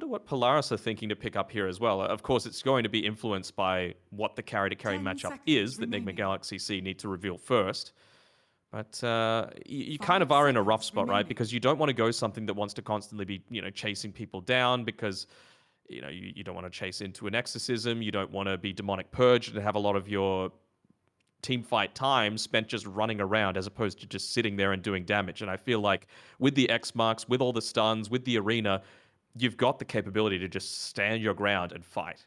what Polaris are thinking to pick up here as well. Of course, it's going to be influenced by what the carry-to-carry 10 matchup seconds is that Nigma remaining. Galaxy.SEA need to reveal first. But you kind of 5 are in a rough seconds spot, right? remaining. Because you don't want to go something that wants to constantly be, chasing people down because, you don't want to chase into an exorcism. You don't want to be demonic purged and have a lot of your team fight time spent just running around as opposed to just sitting there and doing damage. And I feel like with the X marks, with all the stuns, with the arena, you've got the capability to just stand your ground and fight.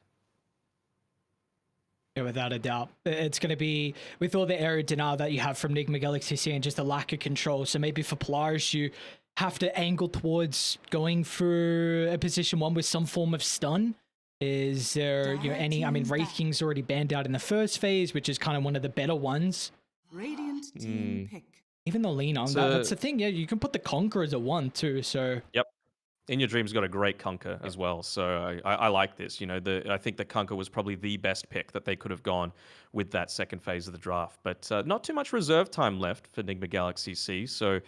Yeah, without a doubt. It's going to be with all the area denial that you have from Nigma Galaxy and just a lack of control. So maybe for Polaris, you have to angle towards going for a position one with some form of stun. Is there any? I mean, Wraith King's already banned out in the first phase, which is kind of one of the better ones. Radiant team pick. Even the lean on that's the thing. Yeah, you can put the Conqueror as a one too. So Yep. In Your Dream's got a great Kunkka as well, so I like this. I think the Kunkka was probably the best pick that they could have gone with that second phase of the draft. But not too much reserve time left for Nigma Galaxy.SEA, so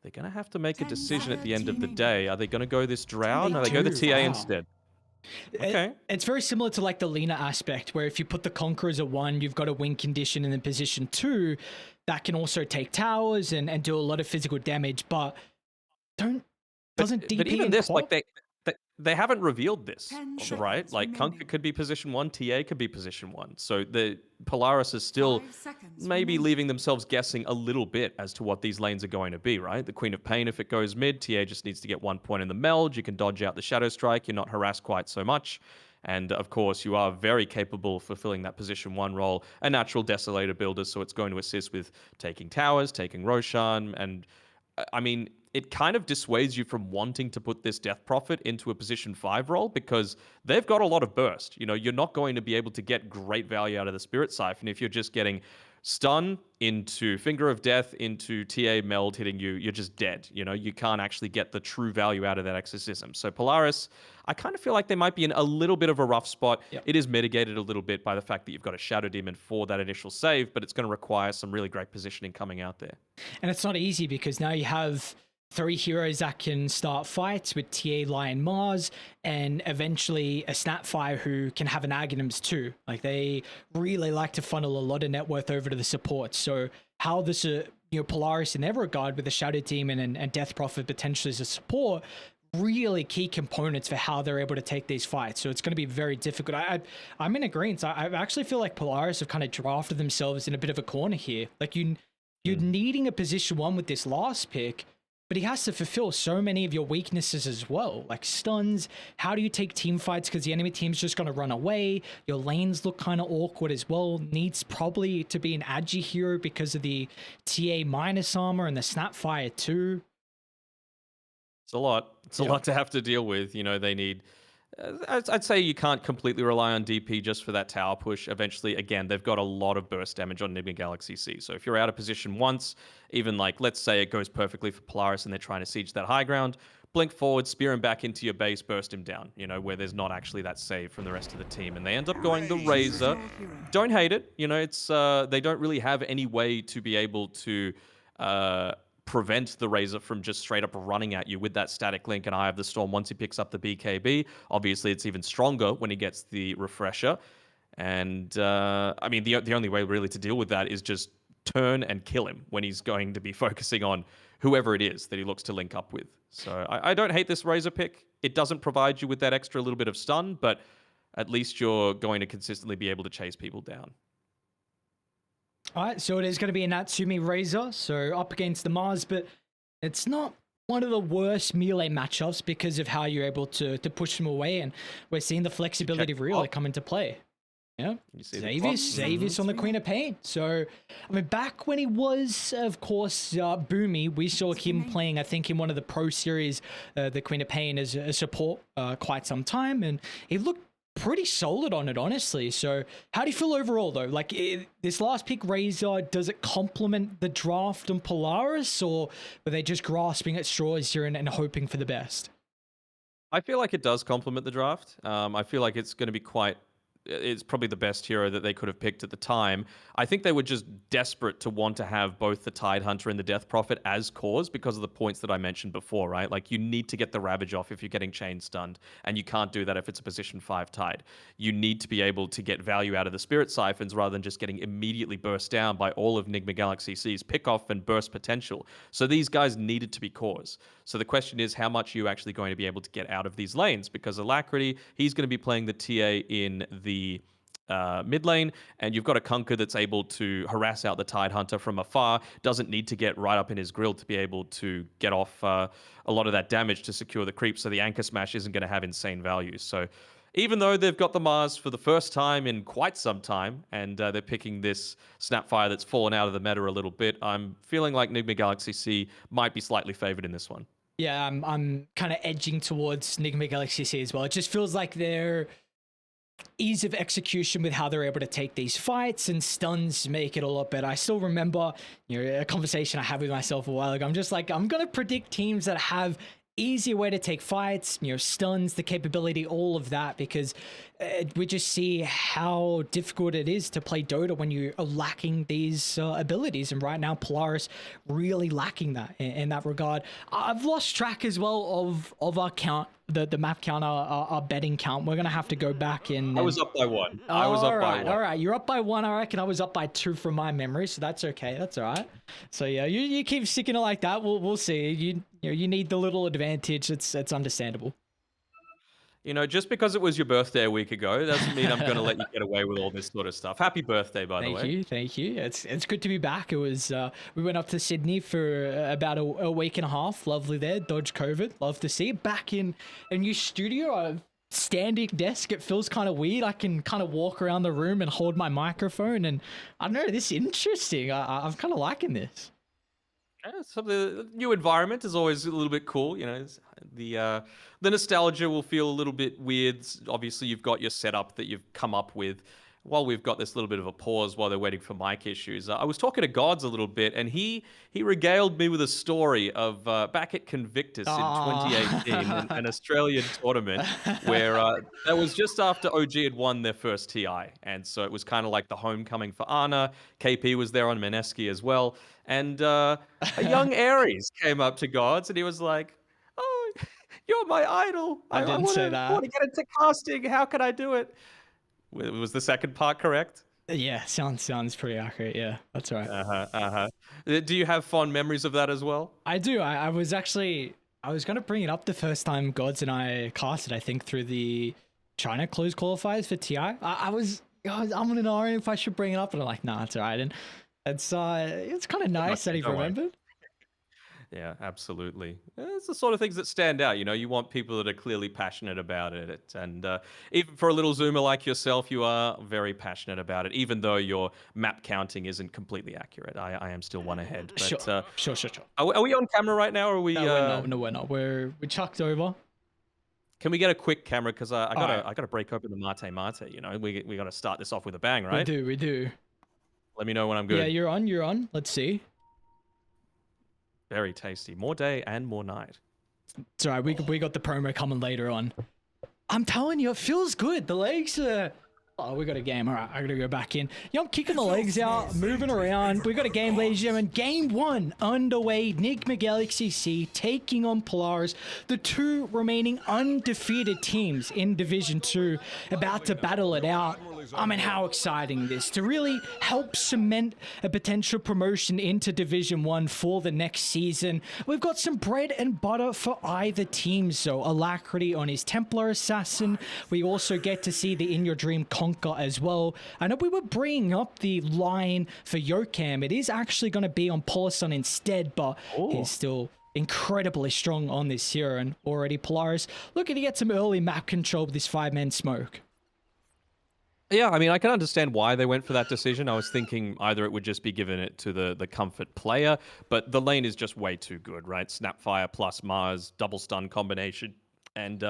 they're going to have to make a 10 decision at the end of the remaining. day. Are they going to go this Drow? They Or are they go the do, TA wow. instead? Okay. It's very similar to like the Lena aspect, where if you put the Conqueror as a one, you've got a win condition, and then position two, that can also take towers and do a lot of physical damage, but doesn't DP But even and this, quad? like they haven't revealed this, 10 right? seconds Like remaining. Kunkka could be position one, TA could be position one. So the Polaris is still 5 seconds maybe remaining. leaving themselves guessing a little bit as to what these lanes are going to be, right? The Queen of Pain, if it goes mid, TA just needs to get 1 point in the meld. You can dodge out the Shadow Strike. You're not harassed quite so much. And of course, you are very capable of fulfilling that position one role. A natural Desolator builder, so it's going to assist with taking towers, taking Roshan, and I mean, it kind of dissuades you from wanting to put this Death Prophet into a position 5 role because they've got a lot of burst. You're not going to be able to get great value out of the Spirit Siphon if you're just getting stun into Finger of Death into TA meld hitting you. You're just dead. You can't actually get the true value out of that exorcism. So Polaris, I kind of feel like they might be in a little bit of a rough spot. Yep. It is mitigated a little bit by the fact that you've got a Shadow Demon for that initial save, but it's going to require some really great positioning coming out there. And it's not easy because now you have 3 heroes that can start fights with TA, Lion, Mars, and eventually a Snapfire who can have an Aghanims too. Like they really like to funnel a lot of net worth over to the support. So how this, Polaris in their regard with the Shadow Demon and Death Prophet potentially as a support, really key components for how they're able to take these fights. So it's going to be very difficult. I'm in agreement. I actually feel like Polaris have kind of drafted themselves in a bit of a corner here. Like you're needing a position one with this last pick, but he has to fulfill so many of your weaknesses as well, like stuns. How do you take team fights because the enemy team's just going to run away? Your lanes look kind of awkward as well. Needs probably to be an agi hero because of the TA minus armor and the Snapfire too. It's a lot. It's a lot to have to deal with. They need. I'd say you can't completely rely on DP just for that tower push. Eventually, again, they've got a lot of burst damage on Nigma Galaxy.SEA. So if you're out of position once, even like, let's say it goes perfectly for Polaris and they're trying to siege that high ground, blink forward, spear him back into your base, burst him down, where there's not actually that save from the rest of the team. And they end up going the Razor. Don't hate it. It's they don't really have any way to be able to prevent the Razor from just straight up running at you with that static link and Eye of the Storm once he picks up the BKB. Obviously, it's even stronger when he gets the refresher. And I mean, the only way really to deal with that is just turn and kill him when he's going to be focusing on whoever it is that he looks to link up with. So I don't hate this Razor pick. It doesn't provide you with that extra little bit of stun, but at least you're going to consistently be able to chase people down. All right, so it is going to be a Natsumi Razor, so up against the Mars, but it's not one of the worst melee matchups because of how you're able to push them away, and we're seeing the flexibility really come into play. Yeah, Xavius on the Queen of Pain. So, I mean, back when he was, of course, Boomy, we saw him playing, I think, in one of the Pro Series, the Queen of Pain as a support quite some time, and he looked pretty solid on it, honestly. So how do you feel overall though? Like this last pick Razor, does it complement the draft on Polaris, or were they just grasping at straws here and hoping for the best? I feel like it does complement the draft. I feel like it's going to be quite is probably the best hero that they could have picked at the time. I think they were just desperate to want to have both the Tidehunter and the Death Prophet as cores because of the points that I mentioned before, right? Like, you need to get the Ravage off if you're getting chain stunned, and you can't do that if it's a position 5 Tide. You need to be able to get value out of the Spirit Siphons rather than just getting immediately burst down by all of Nigma.SEA's pick-off and burst potential. So these guys needed to be cores. So the question is, how much are you actually going to be able to get out of these lanes? Because Alacrity, he's going to be playing the TA in the mid lane, and you've got a Kunkka that's able to harass out the Tidehunter from afar, doesn't need to get right up in his grill to be able to get off a lot of that damage to secure the creep, so the Anchor Smash isn't going to have insane value. So even though they've got the Mars for the first time in quite some time, and they're picking this Snapfire that's fallen out of the meta a little bit, I'm feeling like Nigma.SEA might be slightly favored in this one. Yeah, I'm kind of edging towards Nigma.SEA as well. It just feels like their ease of execution with how they're able to take these fights and stuns make it a lot better. I still remember, a conversation I had with myself a while ago. I'm just like, I'm going to predict teams that have easier way to take fights, stuns, the capability, all of that, because we just see how difficult it is to play Dota when you are lacking these abilities. And right now, Polaris really lacking that in that regard. I've lost track as well of our count, the map count, our betting count. We're going to have to go back in. I was up by 1. I was up by 1. All right. You're up by 1. I reckon I was up by 2 from my memory. So that's okay. That's all right. So yeah, you keep sticking it like that. We'll see. You need the little advantage. It's understandable. Just because it was your birthday a week ago doesn't mean I'm going to let you get away with all this sort of stuff. Happy birthday, by the way. Thank you. It's good to be back. It was we went up to Sydney for about a week and a half. Lovely there. Dodged COVID. Love to see it. Back in a new studio. A standing desk. It feels kind of weird. I can kind of walk around the room and hold my microphone. And I don't know. This is interesting. I'm kind of liking this. Yeah, so the new environment is always a little bit cool. The nostalgia will feel a little bit weird. Obviously, you've got your setup that you've come up with while we've got this little bit of a pause while they're waiting for mic issues. I was talking to Gods a little bit, and he regaled me with a story of back at Convictus in 2018, an Australian tournament where that was just after OG had won their first TI. And so it was kind of like the homecoming for Ana. KP was there on Mineski as well. And a young Ares came up to Gods, and he was like, "Oh, you're my idol. I didn't say that. I want to get into casting. How can I do it?" Was the second part correct? Yeah, sounds pretty accurate. Yeah, that's right. Do you have fond memories of that as well? I do. I was going to bring it up the first time Gods and I casted, I think, through the China closed qualifiers for TI. I'm going to know if I should bring it up, and I'm like, nah, it's all right. And it's kind of nice that he remembered. Yeah, absolutely. It's the sort of things that stand out. You want people that are clearly passionate about it. And even for a little Zoomer like yourself, you are very passionate about it, even though your map counting isn't completely accurate. I am still one ahead. But, sure. Are we on camera right now, or are we? No, we're not. We're chucked over. Can we get a quick camera? Because I gotta break open the mate. We gotta start this off with a bang, right? We do. Let me know when I'm good. Yeah, you're on. Let's see. Very tasty. More day and more night. It's all right. We got the promo coming later on. I'm telling you, it feels good. The legs are... Oh, we got a game. All right, I got to go back in. Yeah, I'm kicking the legs out, moving around. We got a game, ladies and gentlemen. Game 1 underway. Nigma.SEA taking on Polaris. The 2 remaining undefeated teams in Division 2 about to battle it out. I mean, how exciting this to really help cement a potential promotion into Division 1 for the next season. We've got some bread and butter for either team. So Alacrity on his Templar Assassin. We also get to see the In Your Dream Conquer as well. I know we were bringing up the line for Yokam. It is actually going to be on Polison instead, but he's still incredibly strong on this hero. And already Polaris looking to get some early map control with this 5-man smoke. Yeah, I mean, I can understand why they went for that decision. I was thinking either it would just be given it to the comfort player, but the lane is just way too good, right? Snapfire plus Mars, double stun combination. And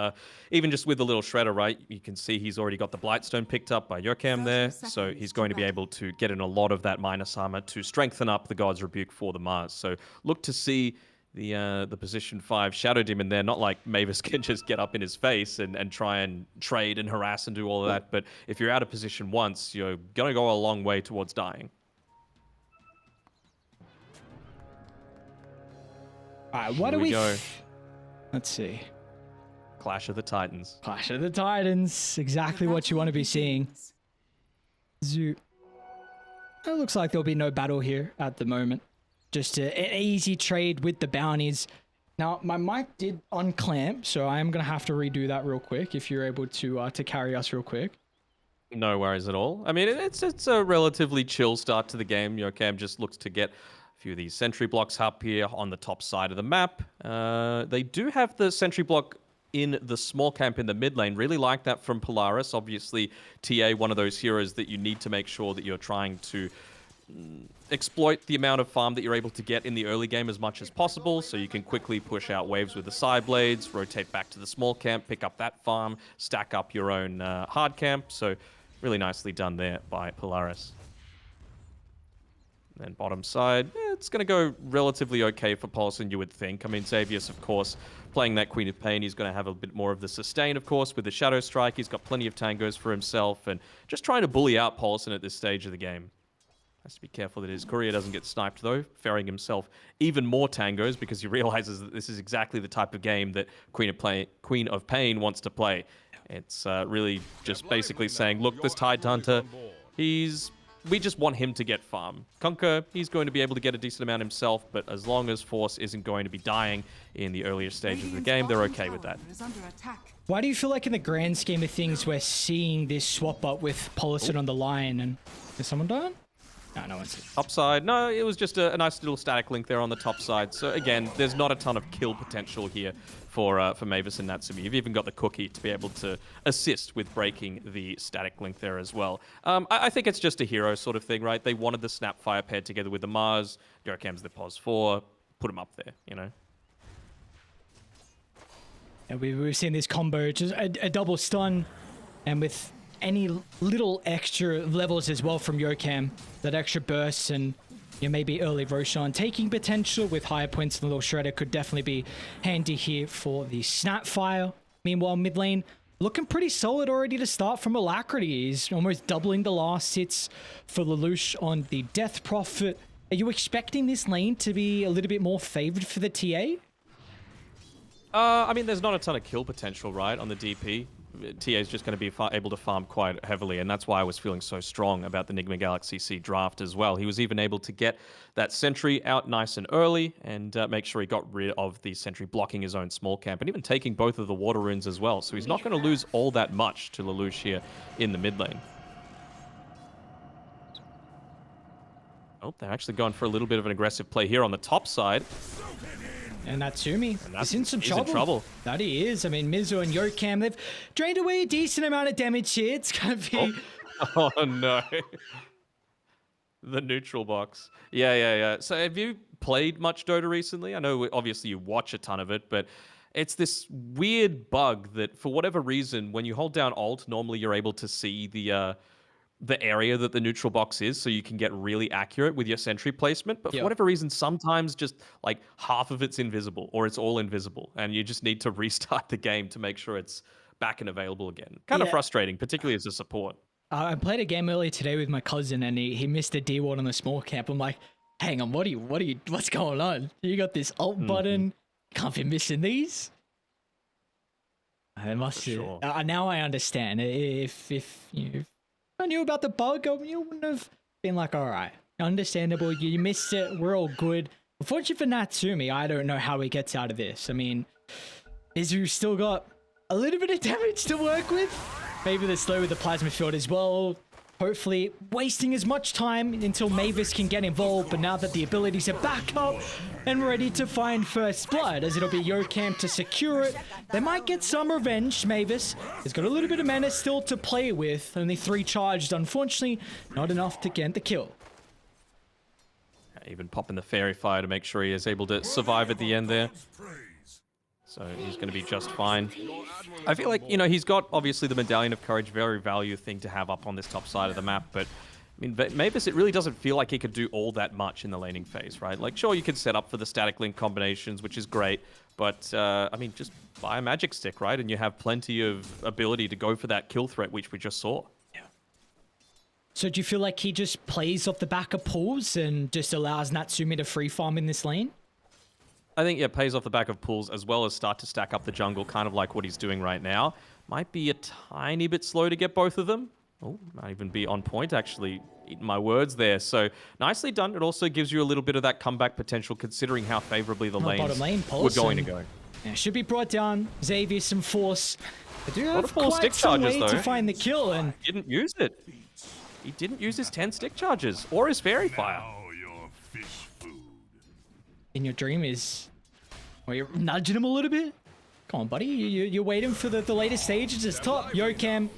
even just with the little shredder, right, you can see he's already got the Blightstone picked up by Yokam there, so he's going to be able to get in a lot of that minus armor to strengthen up the God's Rebuke for the Mars. So look to see the position 5 Shadow Demon there. Not like Mavis can just get up in his face and try and trade and harass and do all of that. But if you're out of position once, you're going to go a long way towards dying. All right, what Here do we go. Let's see. Clash of the Titans. Clash of the Titans. Exactly what you want to be seeing. Zoo. It looks like there'll be no battle here at the moment. Just an easy trade with the bounties. Now, my mic did unclamp, so I am going to have to redo that real quick if you're able to carry us real quick. No worries at all. I mean, it's a relatively chill start to the game. Cam just looks to get a few of these sentry blocks up here on the top side of the map. They do have the sentry block in the small camp in the mid lane. Really like that from Polaris. Obviously, TA, one of those heroes that you need to make sure that you're trying to exploit the amount of farm that you're able to get in the early game as much as possible, so you can quickly push out waves with the side blades, rotate back to the small camp, pick up that farm, stack up your own hard camp. So really nicely done there by Polaris. And then bottom side, it's going to go relatively okay for Paulson, you would think. I mean, Xavius, of course, playing that Queen of Pain, he's going to have a bit more of the sustain, of course, with the Shadow Strike. He's got plenty of tangos for himself, and just trying to bully out Paulson at this stage of the game. Has to be careful that his courier doesn't get sniped, though, ferrying himself even more tangos because he realizes that this is exactly the type of game that Queen of Pain wants to play. It's really just basically saying, look, this Tide Hunter, we just want him to get farm. Conquer, he's going to be able to get a decent amount himself, but as long as Force isn't going to be dying in the earlier stages of the game, they're okay with that. Why do you feel like in the grand scheme of things we're seeing this swap up with Paulson on the line? And is someone dying? No one's Upside, no, it was just a nice little static link there on the top side. So again, there's not a ton of kill potential here for Mavis and Natsumi. You've even got the cookie to be able to assist with breaking the static link there as well. I think it's just a hero sort of thing, right? They wanted the Snapfire paired together with the Mars. Yorkam's the Pos 4. Put him up there, you know? Yeah, we've seen this combo, just a double stun, and with any little extra levels as well from Yorkam, that extra burst and maybe early Roshan taking potential with higher points than the little Shredder could definitely be handy here for the Snapfire. Meanwhile, mid lane looking pretty solid already to start from Alacrity. He's almost doubling the last hits for Lelouch on the Death Prophet. Are you expecting this lane to be a little bit more favored for the TA? I mean, there's not a ton of kill potential, right, on the DP. TA is just going to be able to farm quite heavily, and that's why I was feeling so strong about the Nigma.SEA draft as well. He was even able to get that sentry out nice and early and make sure he got rid of the sentry blocking his own small camp and even taking both of the water runes as well. So he's not going to lose all that much to Lelouch here in the mid lane. Oh, they're actually going for a little bit of an aggressive play here on the top side. And Natsumi is in some trouble. He's in trouble. That he is. I mean, Mizu and Yorkam, they've drained away a decent amount of damage here. It's going to be... Oh, no. The neutral box. Yeah. So have you played much Dota recently? I know obviously you watch a ton of it, but it's this weird bug that for whatever reason, when you hold down Alt, normally you're able to see the area that the neutral box is, so you can get really accurate with your sentry placement. But for whatever reason, sometimes just like half of it's invisible or it's all invisible, and you just need to restart the game to make sure it's back and available again. Kind of frustrating, particularly as a support. I played a game earlier today with my cousin, and he missed a D ward on the small camp. I'm like, hang on, what's going on? You got this alt button, can't be missing these. I must. Sure. Now I understand. If I knew about the bug, you wouldn't have been like, all right, understandable. You missed it. We're all good. Unfortunately for Natsumi, I don't know how he gets out of this. I mean, Izu still got a little bit of damage to work with. Maybe they're slow with the plasma field as well. Hopefully wasting as much time until Mavis can get involved. But now that the abilities are back up and ready to find first blood, as it'll be Yorkam to secure it, they might get some revenge. Mavis has got a little bit of mana still to play with. Only 3 charged, unfortunately. Not enough to get the kill. Even popping the Fairy Fire to make sure he is able to survive at the end there. So he's going to be just fine. I feel like, he's got obviously the Medallion of Courage, very value thing to have up on this top side of the map, but I mean, Mavis, it really doesn't feel like he could do all that much in the laning phase, right? Like, sure, you could set up for the static link combinations, which is great, but, I mean, just buy a magic stick, right? And you have plenty of ability to go for that kill threat, which we just saw. Yeah. So do you feel like he just plays off the back of pulls and just allows Natsumi to free farm in this lane? I think, yeah, pays off the back of pulls as well as start to stack up the jungle, kind of like what he's doing right now. Might be a tiny bit slow to get both of them. Oh, might even be on point, actually. Eating my words there. So, nicely done. It also gives you a little bit of that comeback potential, considering how favorably the lanes were going to go. Yeah, should be brought down. Xavier, some force. They do have quite stick some way charges, to find the kill, and he didn't use it. He didn't use his 10 stick charges or his fairy fire. in your dream is... Well, you're nudging him a little bit? Come on, buddy. You're waiting for the latest stages. It's top. Yocam.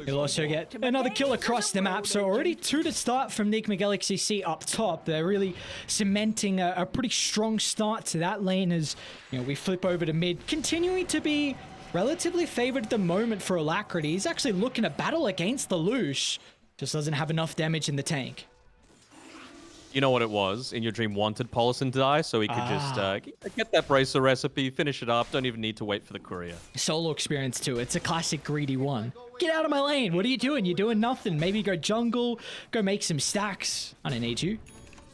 He'll also get another kill across the map. So already 2 to start from Nigma.SEA up top. They're really cementing a pretty strong start to that lane as, you know, we flip over to mid. Continuing to be relatively favored at the moment for Alacrity. He's actually looking to battle against the Lush. Just doesn't have enough damage in the tank. You know what it was? In your dream wanted Polison to die, so he could just get that bracer recipe, finish it up, don't even need to wait for the courier. Solo experience too. It's a classic greedy one. Get out of my lane. What are you doing? You're doing nothing. Maybe go jungle, go make some stacks. I don't need you.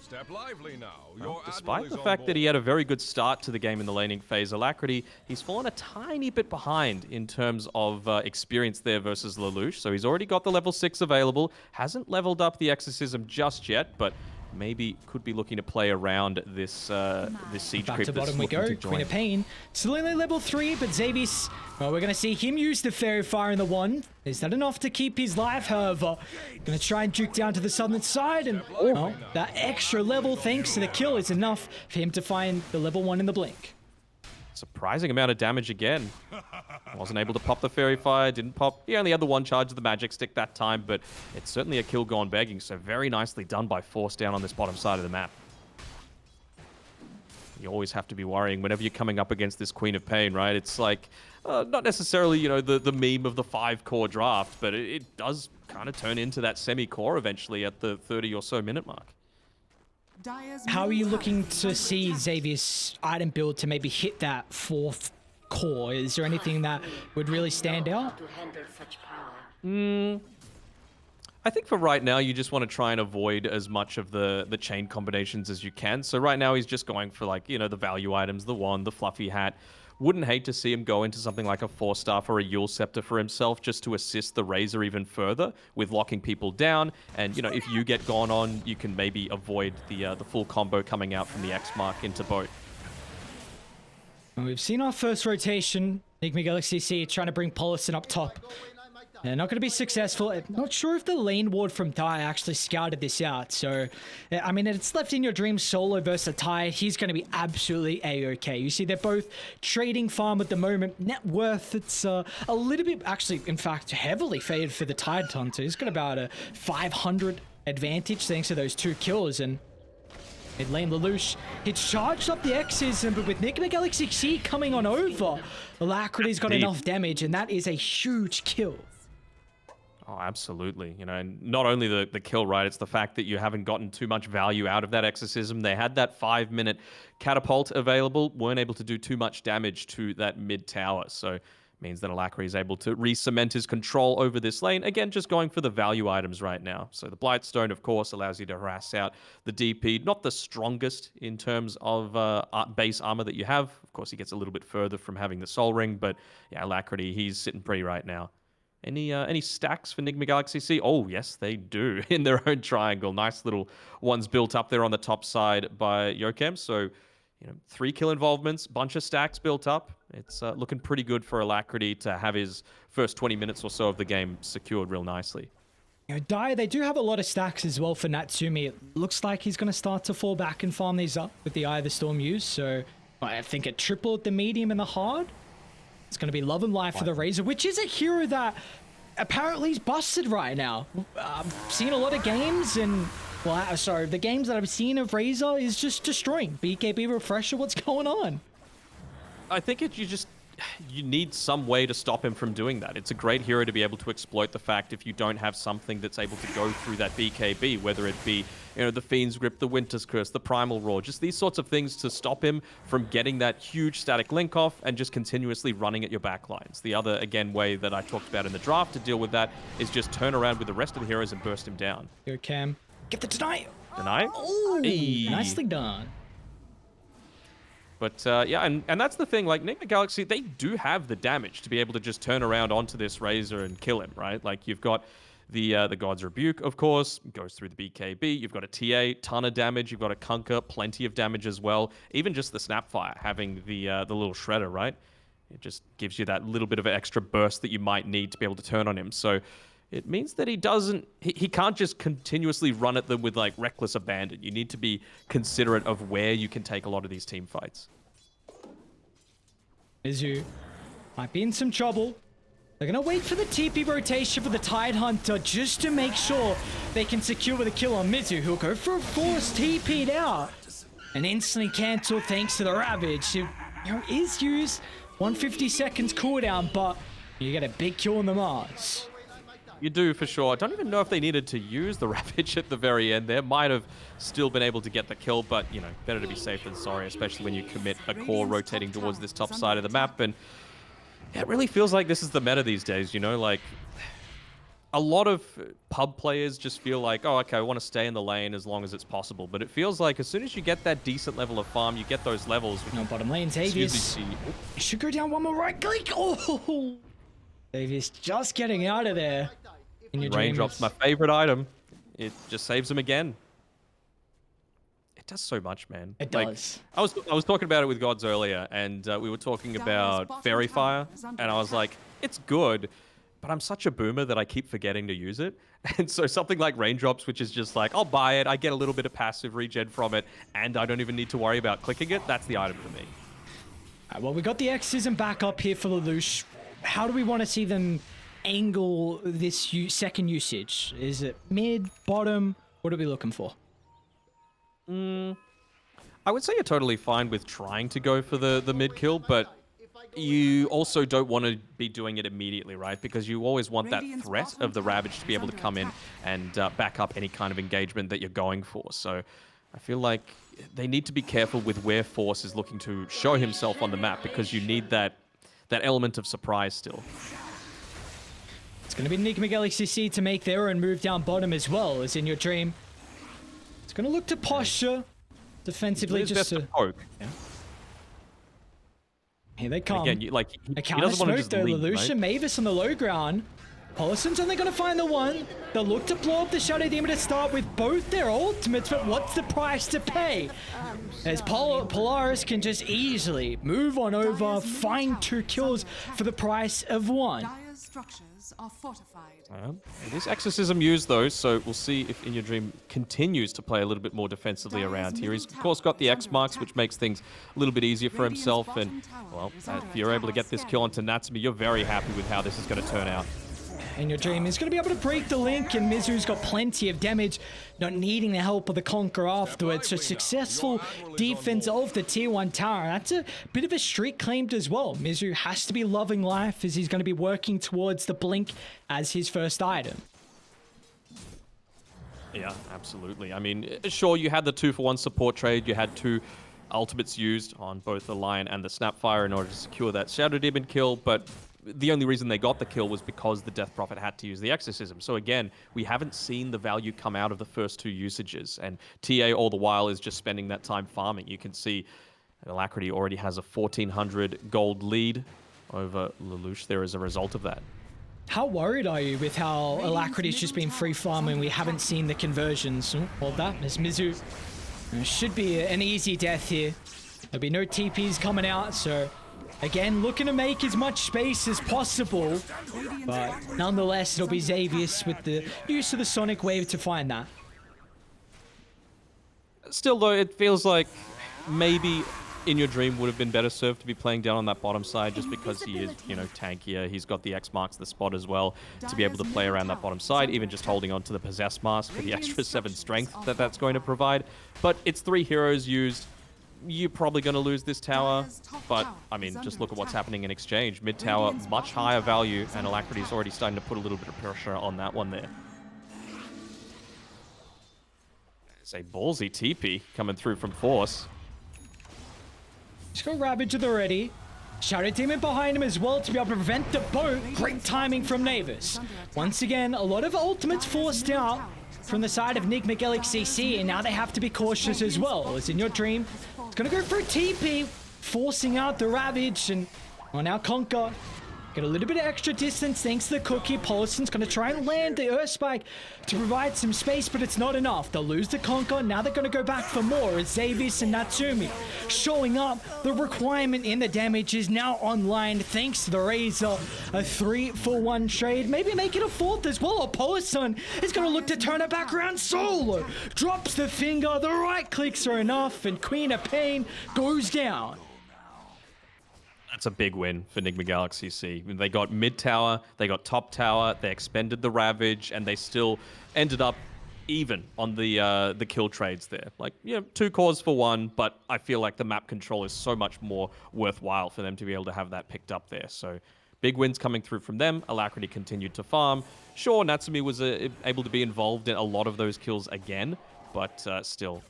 Step lively now. Well, despite the fact that he had a very good start to the game in the laning phase, Alacrity, he's fallen a tiny bit behind in terms of experience there versus Lelouch. So he's already got the level 6 available, hasn't leveled up the Exorcism just yet, but maybe could be looking to play around this this siege Back creep. to bottom we go. Queen of Pain. Still only level 3, but Xavius, well, we're going to see him use the Fairy Fire in the one. Is that enough to keep his life? However, going to try and juke down to the southern side, and well, that extra level thanks to the kill is enough for him to find the level 1 in the blink. Surprising amount of damage again. Wasn't able to pop the Fairy Fire, didn't pop. He only had the one charge of the Magic Stick that time, but it's certainly a kill gone begging, so very nicely done by Force down on this bottom side of the map. You always have to be worrying whenever you're coming up against this Queen of Pain, right? It's like, not necessarily, you know, the meme of the 5-core draft, but it does kind of turn into that semi-core eventually at the 30 or so minute mark. How are you looking to see Xavier's item build to maybe hit that 4th core? Is there anything that would really stand out? I think for right now, you just want to try and avoid as much of the chain combinations as you can. So right now, he's just going for, like, you know, the value items, the wand, the fluffy hat. Wouldn't hate to see him go into something like a Force Staff or a Yule Scepter for himself just to assist the Razor even further with locking people down. And, you know, if you get gone on, you can maybe avoid the full combo coming out from the X mark into both. And we've seen our first rotation. Nigma.SEA trying to bring Polison up top. They're not going to be successful. I'm not sure if the lane ward from Tai actually scouted this out. So, I mean, it's left in your dream solo versus Tai. He's going to be absolutely A-okay. You see, they're both trading farm at the moment. Net worth, it's a little bit, actually, in fact, heavily favored for the Tide Hunter. He's got about a 500 advantage thanks to those 2 kills. And mid lane, Lelouch, it's charged up the X's, but with Nigma.SEA coming on over, Alacrity's got enough damage, and that is a huge kill. Oh, absolutely. You know, and not only the kill, right? It's the fact that you haven't gotten too much value out of that Exorcism. They had that 5-minute catapult available, weren't able to do too much damage to that mid tower. So it means that Alacrity is able to re-cement his control over this lane. Again, just going for the value items right now. So the Blightstone, of course, allows you to harass out the DP. Not the strongest in terms of base armor that you have. Of course, he gets a little bit further from having the Soul Ring, but yeah, Alacrity, he's sitting pretty right now. Any stacks for Nigma.SEA? Oh, yes, they do in their own triangle. Nice little ones built up there on the top side by Yocam. So, you know, 3 kill involvements, bunch of stacks built up. It's looking pretty good for Alacrity to have his first 20 minutes or so of the game secured real nicely. You know, Dai, they do have a lot of stacks as well for Natsumi. It looks like he's going to start to fall back and farm these up with the Eye of the Storm use. So I think a triple at the medium and the hard. It's going to be love and life for the Razor, which is a hero that apparently is busted right now. I've seen a lot of games, and, well, sorry, the games that I've seen of Razor is just destroying. BKB refresher, what's going on? I think you just you need some way to stop him from doing that. It's a great hero to be able to exploit the fact if you don't have something that's able to go through that BKB, whether it be, you know, the Fiend's Grip, the Winter's Curse, the Primal Roar, just these sorts of things to stop him from getting that huge static link off and just continuously running at your backlines. The other, again, way that I talked about in the draft to deal with that is just turn around with the rest of the heroes and burst him down. Go Cam. Get the deny. Deny? Ooh, Hey. nicely done. But yeah, and that's the thing, like Nigma Galaxy, they do have the damage to be able to just turn around onto this Razor and kill him, right? Like you've got the God's Rebuke, of course, goes through the BKB. You've got a TA, ton of damage. You've got a Kunkka, plenty of damage as well. Even just the Snapfire, having the little Shredder, right? It just gives you that little bit of an extra burst that you might need to be able to turn on him. So it means that he can't just continuously run at them with like reckless abandon. You need to be considerate of where you can take a lot of these team fights. Mizu might be in some trouble. They're going to wait for the TP rotation for the Tide Hunter just to make sure they can secure the kill on Mizu, who'll go for a forced TP'd out and instantly cancel thanks to the Ravage. It, you know, is used 150 seconds cooldown, but you get a big kill on the Mars. You do, for sure. I don't even know if they needed to use the Ravage at the very end there. Might have still been able to get the kill, but, you know, better to be safe than sorry, especially when you commit a core rotating towards this top side of the map. And it really feels like this is the meta these days, you know? Like, a lot of pub players just feel like, oh, okay, I want to stay in the lane as long as it's possible. But it feels like as soon as you get that decent level of farm, you get those levels. No bottom lane, Xavius. Should go down one more right click. Oh! Xavius just getting out of there. In your Raindrop's my favorite item. It just saves him again. It does so much, man. It like, does. I was talking about it with Gods earlier, and we were talking about Fairy Fire, and I was like, it's good, but I'm such a boomer that I keep forgetting to use it. And so something like Raindrops, which is just like, I'll buy it, I get a little bit of passive regen from it, and I don't even need to worry about clicking it, that's the item for me. Well, we got the Exorcism back up here for Lelouch. How do we want to see them angle this second usage? Is it mid, bottom? What are we looking for? I would say you're totally fine with trying to go for the mid kill, but you also don't want to be doing it immediately, right? Because you always want that threat of the Ravage to be able to come in and back up any kind of engagement that you're going for. So I feel like they need to be careful with where Force is looking to show himself on the map, because you need that element of surprise still. It's going to be Nigma Galaxy to make their own move down bottom as well, as in your dream. It's going to look to posture defensively just to poke. Yeah. Here they come. And again, A he counter doesn't want to smoke just though. leave, Lelouch and right? Mavis on the low ground. Polison's only going to find the one. They'll look to blow up the Shadow Demon to start with both their ultimates, but what's the price to pay? As Polaris can just easily move on over, find 2 kills for the price of 1. Dire's structures are fortified. It is Exorcism used though, so we'll see if In Your Dream continues to play a little bit more defensively around here. He's of course got the X marks, which makes things a little bit easier for himself. And well, if you're able to get this kill onto Natsumi, you're very happy with how this is going to turn out. In Your Dream is going to be able to break the link, and Mizu's got plenty of damage, not needing the help of the Conqueror afterwards. So successful defense of the tier 1 tower. That's a bit of a streak claimed as well. Mizu has to be loving life, as he's going to be working towards the blink as his first item. Yeah, absolutely. I mean, sure, you had the 2-for-1 support trade. You had 2 ultimates used on both the Lion and the Snapfire in order to secure that Shadow Demon kill, but the only reason they got the kill was because the Death Prophet had to use the Exorcism. So again, we haven't seen the value come out of the first 2 usages, and TA all the while is just spending that time farming. You can see Alacrity already has a 1,400 gold lead over Lelouch there as a result of that. How worried are you with how Alacrity's just been free farming? We haven't seen the conversions. Hold that, Miss Mizu. It should be an easy death here. There'll be no TPs coming out, so again, looking to make as much space as possible, but nonetheless, it'll be Xavius with the use of the Sonic Wave to find that. Still, though, it feels like maybe In Your Dream would have been better served to be playing down on that bottom side, just because he is, you know, tankier. He's got the X marks the spot as well to be able to play around that bottom side, even just holding on to the Possess Mask for the extra 7 strength that's going to provide. But it's 3 heroes used. you're probably going to lose this tower. Dire's top But, tower I mean, is just under look at what's attack. happening in exchange. Mid tower, Radiant's much bottom higher tower value, is and under Alacrity's attack. already starting to put a little bit of pressure on that one there. It's a ballsy TP coming through from Force. Just got Ravage at the ready. Shadow Demon behind him as well to be able to prevent the boat. Great timing from Navis. Once again, a lot of ultimates forced out from the side of Nigma.SEA, and now they have to be cautious as well. As in your dream, it's going to go for a TP, forcing out the Ravage, and well, now Conquer. Get a little bit of extra distance thanks to the cookie. Polison's going to try and land the Earth Spike to provide some space, but it's not enough. They'll lose the Conquer. Now they're going to go back for more as Xavius and Natsumi showing up. The requirement in the damage is now online thanks to the Razor. A 3-for-1 trade. Maybe make it a fourth as well. Polison is going to look to turn it back around solo. Drops the finger. The right clicks are enough, and Queen of Pain goes down. That's a big win for Nigma.SEA. They got mid tower, they got top tower, they expended the Ravage, and they still ended up even on the kill trades there. Like, you know, 2 cores for 1, but I feel like the map control is so much more worthwhile for them to be able to have that picked up there. So big wins coming through from them. Alacrity continued to farm. Sure, Natsumi was able to be involved in a lot of those kills again, but still,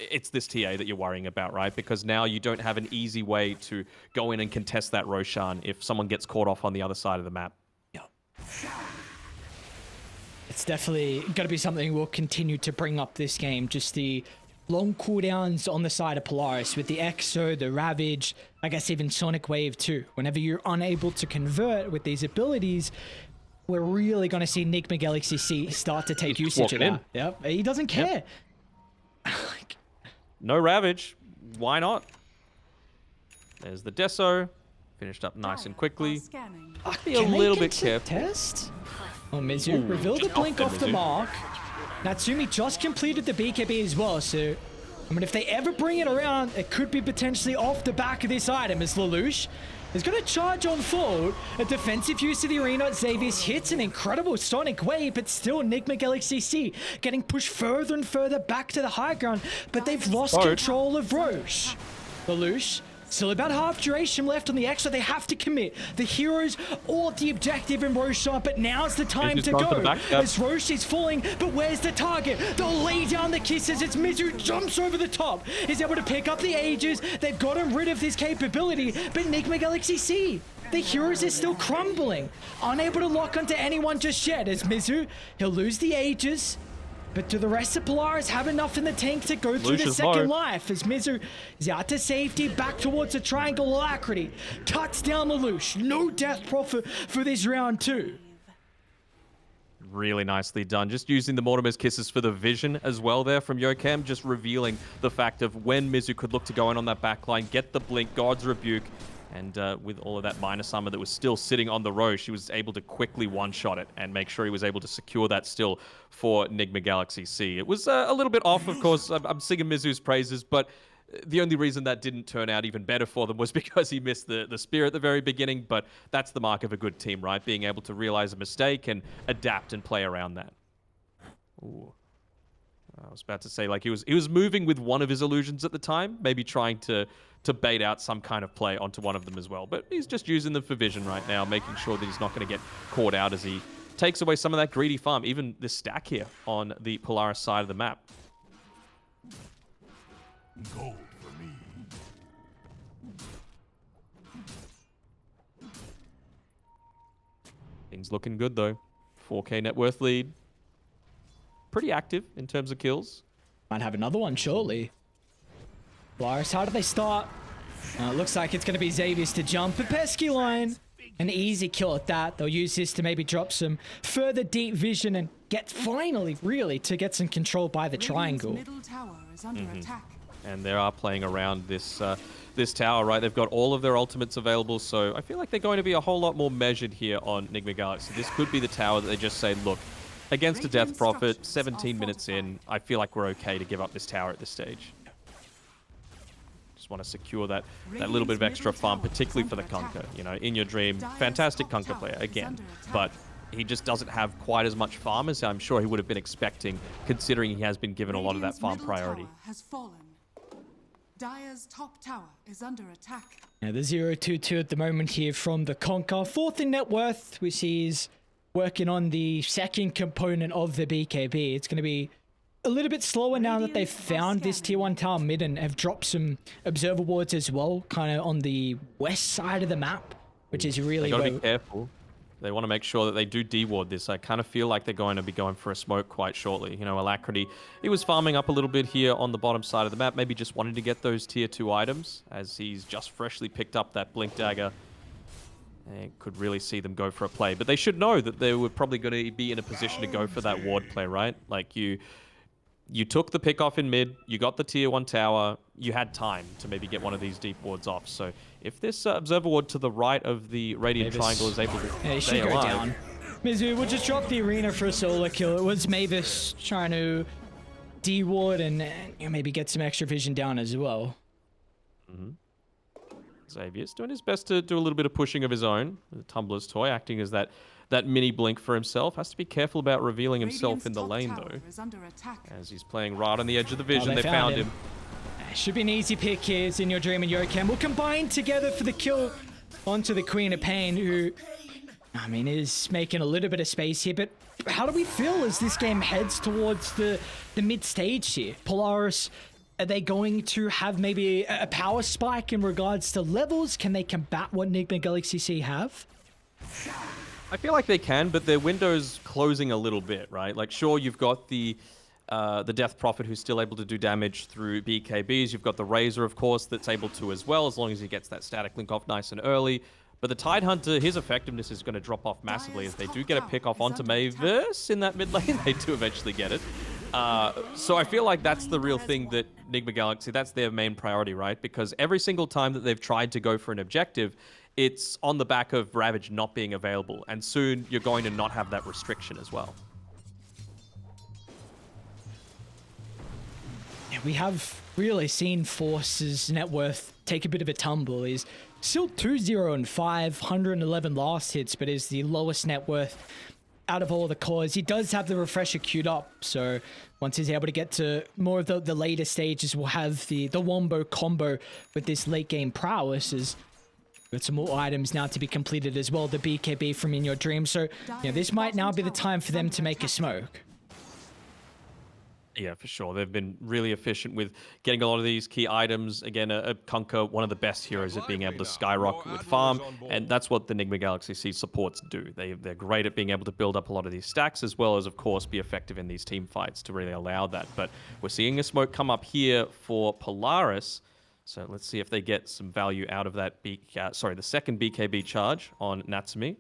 it's this TA that you're worrying about, right? Because now you don't have an easy way to go in and contest that Roshan if someone gets caught off on the other side of the map. Yeah. It's definitely going to be something we'll continue to bring up this game. Just the long cooldowns on the side of Polaris with the Exo, the Ravage, I guess even Sonic Wave too. Whenever you're unable to convert with these abilities, we're really going to see Nigma.SEA start to take usage of that. Yep, he doesn't care. Yep. No Ravage. Why not? There's the Deso. Finished up nice and quickly. Be a little bit careful. Test? Oh, Mizu revealed the blink off the mark. Natsumi just completed the BKB as well, so I mean, if they ever bring it around, it could be potentially off the back of this item as Lelouch is going to charge on forward. A defensive use of the arena. Xavius hits an incredible Sonic Wave, but still Nigma.SEA getting pushed further and further back to the high ground, but they've lost control of Roche. Lelouch, still about half duration left on the extra. They have to commit. The heroes all the objective in Roshan, but now's the time to go. As Roche is falling, but where's the target? They'll lay down the kisses as Mizu jumps over the top. Is able to pick up the Aegis. They've gotten rid of this capability, but Nigma.SEA, the heroes are still crumbling. Unable to lock onto anyone just yet as Mizu, he'll lose the Aegis. But do the rest of Polaris have enough in the tank to go through the second life? As Mizu is out to safety, back towards the triangle. Alacrity cuts down Lelouch. No death profit for this round 2. Really nicely done. Just using the Mortimer's Kisses for the vision as well there from Yokem, just revealing the fact of when Mizu could look to go in on that backline, get the blink, God's Rebuke, and with all of that minus armor that was still sitting on the row, she was able to quickly one-shot it and make sure he was able to secure that still for Nigma.SEA. It was a little bit off, of course. I'm singing Mizu's praises, but the only reason that didn't turn out even better for them was because he missed the spear at the very beginning, but that's the mark of a good team, right? Being able to realize a mistake and adapt and play around that. Ooh. I was about to say, like, he was moving with one of his illusions at the time, maybe trying to bait out some kind of play onto one of them as well. But he's just using them for vision right now, making sure that he's not going to get caught out as he takes away some of that greedy farm. Even this stack here on the Polaris side of the map. Gold for me. Things looking good, though. 4K net worth lead. Pretty active in terms of kills. Might have another one shortly. Polaris, how do they start? It looks like it's going to be Xavius to jump. A pesky line. An easy kill at that. They'll use this to maybe drop some further deep vision and get finally, really, to get some control by the triangle. Middle tower is under attack. And they are playing around this this tower, right? They've got all of their ultimates available, so I feel like they're going to be a whole lot more measured here on Nigma.SEA. This could be the tower that they just say, look, against a death prophet, 17 minutes in, I feel like we're okay to give up this tower at this stage. Just want to secure that little bit of extra farm, particularly for the Kunkka. You know, in your dream, fantastic Kunkka player, again, but he just doesn't have quite as much farm as I'm sure he would have been expecting, considering he has been given a lot of that farm priority. Dire's top tower is under attack. Now the 0-2-2 at the moment here from the Conquer. Fourth in net worth, which he's working on the second component of the BKB. It's going to be a little bit slower now that they've found this tier 1 tower mid and have dropped some observer wards as well, kind of on the west side of the map, which is really They gotta be careful. They want to make sure that they do deward this. I kind of feel like they're going to be going for a smoke quite shortly. You know, Alacrity, he was farming up a little bit here on the bottom side of the map, maybe just wanting to get those tier 2 items as he's just freshly picked up that Blink Dagger. And could really see them go for a play. But they should know that they were probably going to be in a position to go for that ward play, right? Like you took the pick off in mid, you got the tier 1 tower, you had time to maybe get one of these deep wards off. So if this observer ward to the right of the Radiant Triangle is able to stay go alive, down. Mizu will just drop the arena for a solo kill. It was Mavis trying to deward and maybe get some extra vision down as well. Xavier's doing his best to do a little bit of pushing of his own. The Tumbler's toy acting as that mini blink for himself. Has to be careful about revealing himself in the lane though. Is under attack. As he's playing right on the edge of the vision, they they found him. Should be an easy pick here. It's In Your Dream and Yokem will combine together for the kill onto the Queen of Pain, who, I mean, is making a little bit of space here. But how do we feel as this game heads towards the mid stage here? Polaris, are they going to have maybe a power spike in regards to levels? Can they combat what Nigma.SEA have? I feel like they can, but their window's closing a little bit, right? Like, sure, you've got the Death Prophet who's still able to do damage through BKBs. You've got the Razor, of course, that's able to as well, as long as he gets that static link off nice and early. But the Tidehunter, his effectiveness is going to drop off massively as they do get a pick off onto Mavis in that mid lane. They do eventually get it. So I feel like that's the real thing that Nigma Galaxy, that's their main priority, right? Because every single time that they've tried to go for an objective, it's on the back of Ravage not being available. And soon you're going to not have that restriction as well. Yeah, we have really seen Force's net worth take a bit of a tumble. He's still 2-0-5, 111 last hits, but is the lowest net worth out of all the cores. He does have the refresher queued up, so once he's able to get to more of the later stages, we'll have the wombo combo with this late game prowess. Is got some more items now to be completed as well, the BKB from In Your Dream. So this might now be the time for them to make a smoke. Yeah, for sure. They've been really efficient with getting a lot of these key items. Again, a Kunkka, one of the best heroes at being able to skyrocket with farm, and that's what the Nigma Galaxy supports do. They're great at being able to build up a lot of these stacks, as well as, of course, be effective in these team fights to really allow that. But we're seeing a smoke come up here for Polaris, so let's see if they get some value out of that the second BKB charge on Natsumi.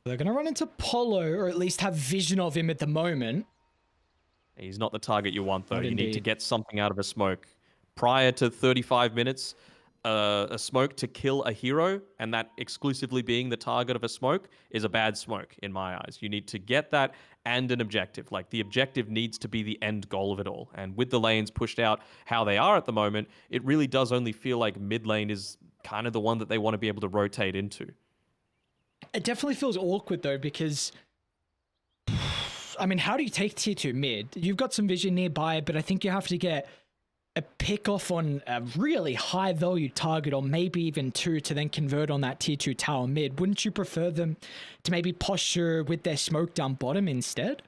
They're going to run into Polo, or at least have vision of him at the moment. He's not the target you want, though. Not you indeed. need to get something out of a smoke. Prior to 35 minutes, a smoke to kill a hero, and that exclusively being the target of a smoke, is a bad smoke, in my eyes. You need to get that and an objective. Like, the objective needs to be the end goal of it all. And with the lanes pushed out how they are at the moment, it really does only feel like mid lane is kind of the one that they want to be able to rotate into. It definitely feels awkward, though, because I mean, how do you take tier 2 mid? You've got some vision nearby, but I think you have to get a pick off on a really high value target, or maybe even 2 to then convert on that tier 2 tower mid. Wouldn't you prefer them to maybe posture with their smoke down bottom instead?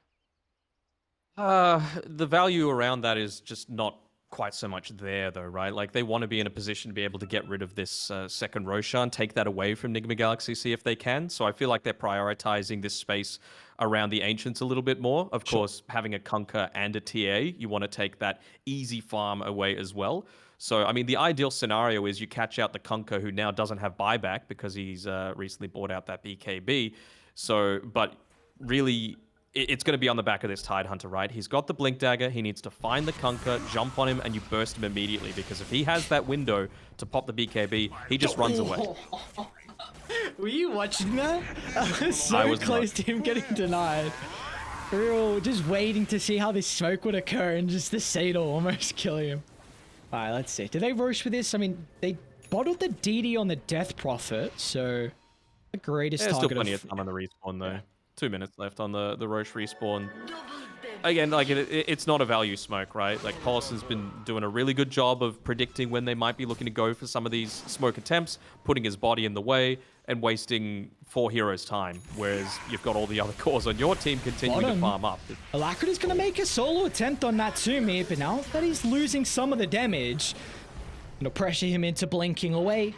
The value around that is just not quite so much there, though, right? Like, they want to be in a position to be able to get rid of this second Roshan, take that away from Nigma Galaxy, see if they can. So I feel like they're prioritizing this space around the Ancients a little bit more. Of course, having a Kunkka and a TA, you want to take that easy farm away as well. So, I mean, the ideal scenario is you catch out the Kunkka, who now doesn't have buyback because he's recently bought out that BKB. So, but really, it's going to be on the back of this Tidehunter, right? He's got the Blink Dagger. He needs to find the Kunkka, jump on him, and you burst him immediately. Because if he has that window to pop the BKB, he just runs away. Were you watching that? I was so close to him getting denied. We were all just waiting to see how this smoke would occur, and just the Sado almost kill him. Alright, let's see. Did they rush with this? I mean, they bottled the DD on the Death Prophet, so the greatest There's target still plenty of time on the respawn, though. 2 minutes left on the Roche respawn. again, like it's not a value smoke, right? Like Paulson's been doing a really good job of predicting when they might be looking to go for some of these smoke attempts, putting his body in the way and wasting 4 heroes' time, whereas you've got all the other cores on your team continuing to farm up. Alacrity's going to make a solo attempt on Natsumi, but now that he's losing some of the damage, going to pressure him into blinking away.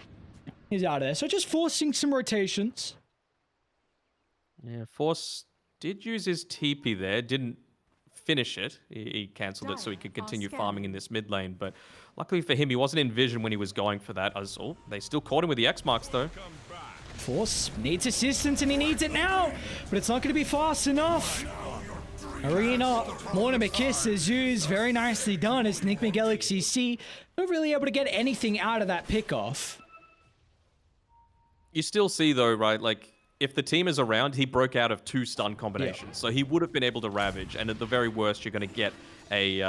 He's out of there. So just forcing some rotations. Yeah, Force did use his TP there, didn't finish it. He cancelled it so he could continue farming in this mid lane, but luckily for him, he wasn't in vision when he was going for that. As oh, they still caught him with the X marks though. Force needs assistance and he needs it now, but it's not going to be fast enough. Arena, Mortimer Kiss is used, very nicely done as Nigma.SEA not really able to get anything out of that pickoff. You still see though, right, like if the team is around, he broke out of 2 stun combinations, so he would have been able to ravage, and at the very worst, you're going to get a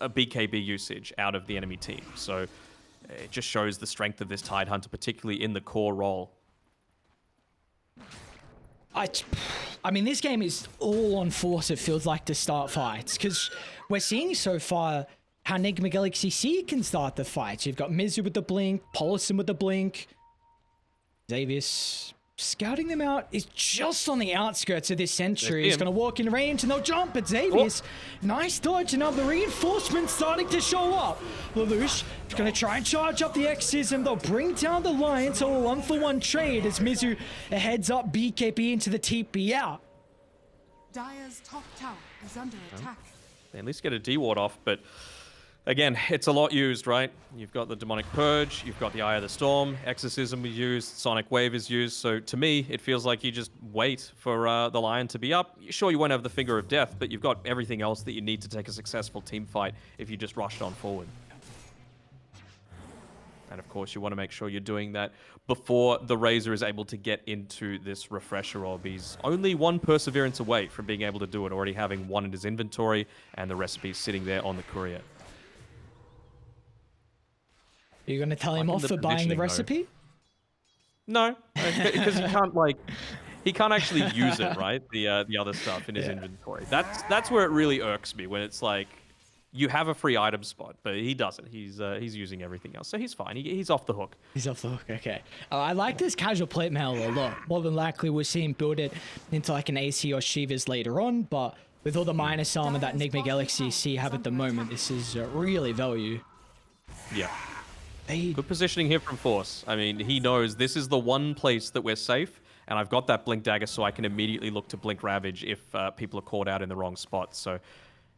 BKB usage out of the enemy team. So it just shows the strength of this Tidehunter, particularly in the core role. I mean, this game is all on Force, it feels like, to start fights, because we're seeing so far how Nigma.SEA can start the fights. You've got Mizu with the blink, Polison with the blink, Xavius scouting them out is just on the outskirts of this Sentry. He's going to walk in range and they'll jump at Xavius. Nice dodge, and now the reinforcements starting to show up. Lelouch is going to try and charge up the Exorcism. They'll bring down the Lion, so a 1-for-1 trade as Mizu heads up BKB into the TP out. Dire's top tower is under attack. They at least get a D-ward off, but again, it's a lot used, right? You've got the Demonic Purge, you've got the Eye of the Storm, Exorcism is used, Sonic Wave is used, so to me, it feels like you just wait for the Lion to be up. Sure, you won't have the Finger of Death, but you've got everything else that you need to take a successful team fight if you just rushed on forward. And of course, you want to make sure you're doing that before the Razor is able to get into this Refresher Orb. He's only 1 Perseverance away from being able to do it, already having 1 in his inventory, and the recipe sitting there on the courier. Are you going to tell him off for buying the recipe? No, because he can't actually use it, right? The other stuff in his inventory. That's where it really irks me, when it's like you have a free item spot, but he doesn't. He's using everything else, so he's fine. He's off the hook. He's off the hook. Okay. I like this casual plate mail a lot. More than likely, we'll see him build it into like an AC or Shivas later on, but with all the minus armor that Nigma.SEA have at the moment, this is really value. Yeah. Good positioning here from Force. I mean, he knows this is the one place that we're safe, and I've got that Blink Dagger so I can immediately look to Blink Ravage if people are caught out in the wrong spot. So,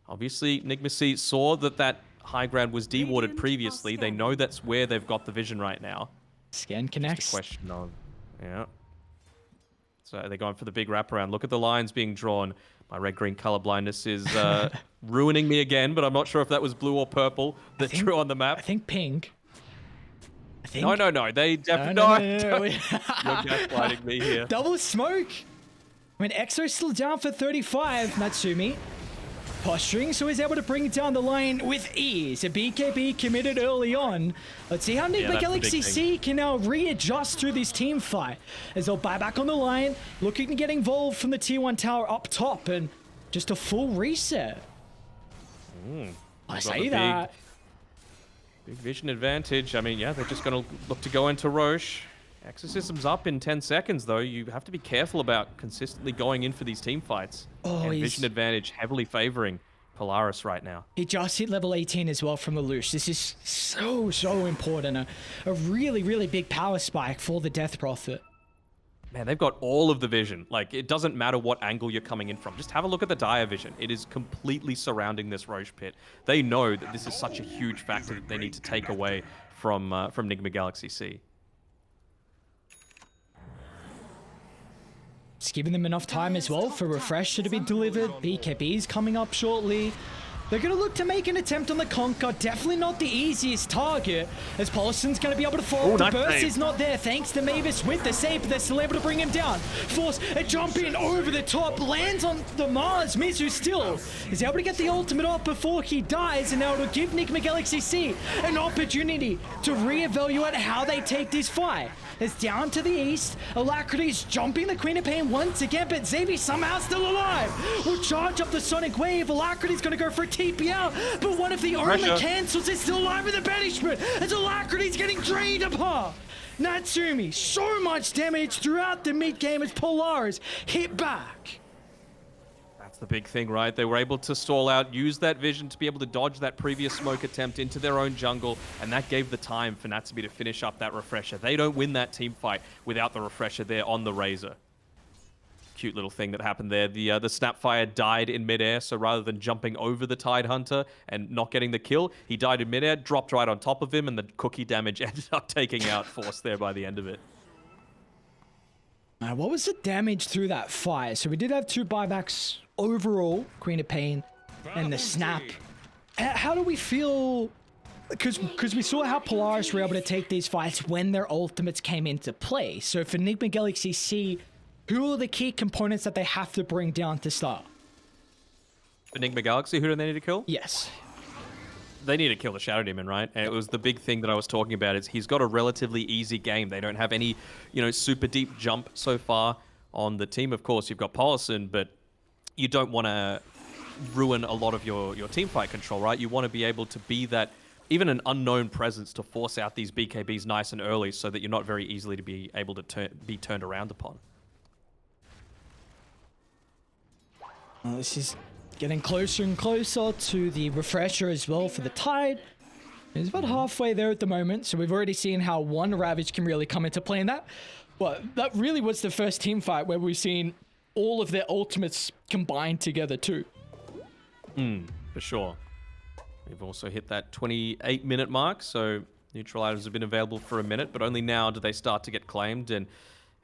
obviously, Nigma.SEA saw that high ground was dewarded previously. They know that's where they've got the vision right now. Scan connects. Just a question of, yeah. So they're going for the big wraparound. Look at the lines being drawn. My red-green color blindness is ruining me again, but I'm not sure if that was blue or purple that drew on the map. I think pink. No. They definitely no. You're gaslighting me here. Double smoke. I mean, Exo's still down for 35. Natsumi posturing, so he's able to bring down the line with ease. A BKB committed early on. Let's see how Nigma.SEA can now readjust through this team fight as they'll buy back on the line, looking to get involved from the tier 1 tower up top and just a full reset. I say that. Big vision advantage. I mean, yeah, they're just going to look to go into Roche. Exorcism's up in 10 seconds, though. You have to be careful about consistently going in for these team fights. And vision advantage heavily favoring Polaris right now. He just hit level 18 as well from Lelouch. This is so important. A really big power spike for the Death Prophet. Man, they've got all of the vision. Like, it doesn't matter what angle you're coming in from. Just have a look at the dire vision. It is completely surrounding this Roche pit. They know that this is such a huge factor that they need to take away from Nigma.SEA. It's giving them enough time as well for Refresher to be delivered. BKB is coming up shortly. They're going to look to make an attempt on the Conquer. Definitely not the easiest target, as Paulson's going to be able to fall. The burst is not there, thanks to Mavis with the save, but they're still able to bring him down. Force a jump in over the top, lands on the Mars. Mizu still is able to get the ultimate off before he dies, and now it'll give Nigma.SEA an opportunity to reevaluate how they take this fight. It's down to the east. Alacrity's jumping the Queen of Pain once again, but Xavier somehow still alive. Will charge up the Sonic Wave. Alacrity's going to go for a TP out, but one of the only cancels is still alive with the banishment as Alacrity's getting drained apart. Natsumi, so much damage throughout the mid game as Polaris hit back. That's the big thing, right? They were able to stall out, use that vision to be able to dodge that previous smoke attempt into their own jungle, and that gave the time for Natsumi to finish up that refresher. They don't win that team fight without the refresher there on the Razor. Cute little thing that happened there. The Snapfire died in midair, so rather than jumping over the Tidehunter and not getting the kill, he died in midair, dropped right on top of him, and the cookie damage ended up taking out Force there by the end of it. What was the damage through that fire? So we did have 2 buybacks overall, Queen of Pain and the Snap. How do we feel? Because we saw how Polaris were able to take these fights when their ultimates came into play. So for Nigma.SEA, who are the key components that they have to bring down to start? Enigma Galaxy, who do they need to kill? Yes. They need to kill the Shadow Demon, right? And it was the big thing that I was talking about is he's got a relatively easy game. They don't have any, super deep jump so far on the team. Of course, you've got Paulson, but you don't want to ruin a lot of your team fight control, right? You want to be able to be that, even an unknown presence to force out these BKBs nice and early so that you're not very easily to be able to be turned around upon. Well, this is getting closer and closer to the refresher as well for the Tide. It's about halfway there at the moment, so we've already seen how one Ravage can really come into play in that. But that really was the first team fight where we've seen all of their ultimates combined together too. For sure. We've also hit that 28-minute mark, so neutral items have been available for a minute, but only now do they start to get claimed, and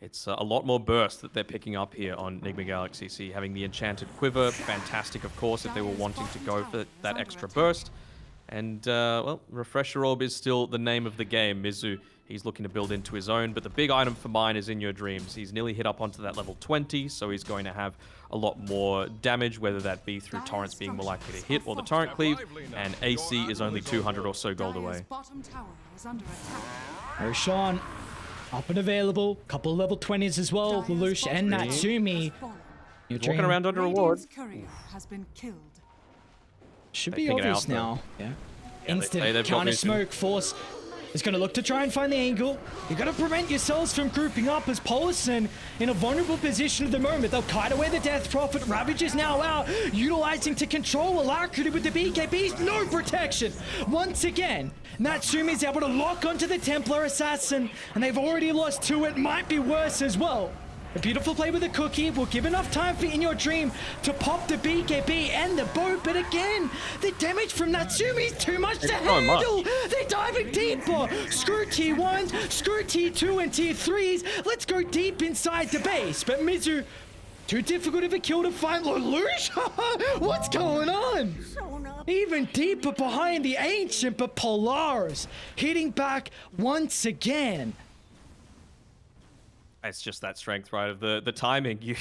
it's a lot more burst that they're picking up here on Nigma.SEA, having the Enchanted Quiver, fantastic of course if they were wanting to go for that extra burst. And, well, Refresher Orb is still the name of the game. Mizu, he's looking to build into his own, but the big item for mine is In Your Dreams. He's nearly hit up onto that level 20, so he's going to have a lot more damage, whether that be through Torrents being more likely to hit or the Torrent Cleave, and AC is only 200 or so gold away. Roshan, up and available. Couple of level 20s as well. Lelouch and Natsumi. Walking around under reward. Should be obvious now. Yeah. Instant counter smoke. Force is going to look to try and find the angle. You got to prevent yourselves from grouping up as Paulson in a vulnerable position at the moment. They'll kite away the Death Prophet. Ravage is now out, utilizing to control Alacrity with the BKBs. No protection. Once again, Natsumi is able to lock onto the Templar Assassin, and they've already lost 2. It might be worse as well. A beautiful play with the cookie will give enough time for In Your Dream to pop the BKB and the boat, but again, the damage from Natsumi is too much to handle. They're diving deeper. Screw T1s, screw T2 and T3s. Let's go deep inside the base. But Mizu, too difficult of a kill to find. Lelouch? What's going on? Even deeper behind the Ancient, but Polaris hitting back once again. It's just that strength, right, of the timing. You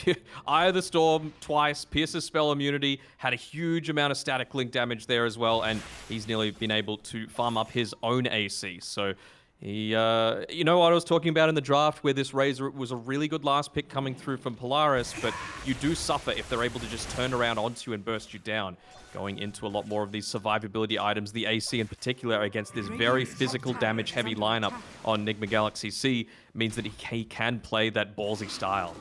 Eye of the Storm twice, Pierce's spell immunity, had a huge amount of static link damage there as well, and he's nearly been able to farm up his own AC. So he, you know what I was talking about in the draft, where this Razor was a really good last pick coming through from Polaris, but you do suffer if they're able to just turn around onto you and burst you down. Going into a lot more of these survivability items, the AC in particular against this very physical damage heavy lineup on Nigma.SEA means that he can play that ballsy style.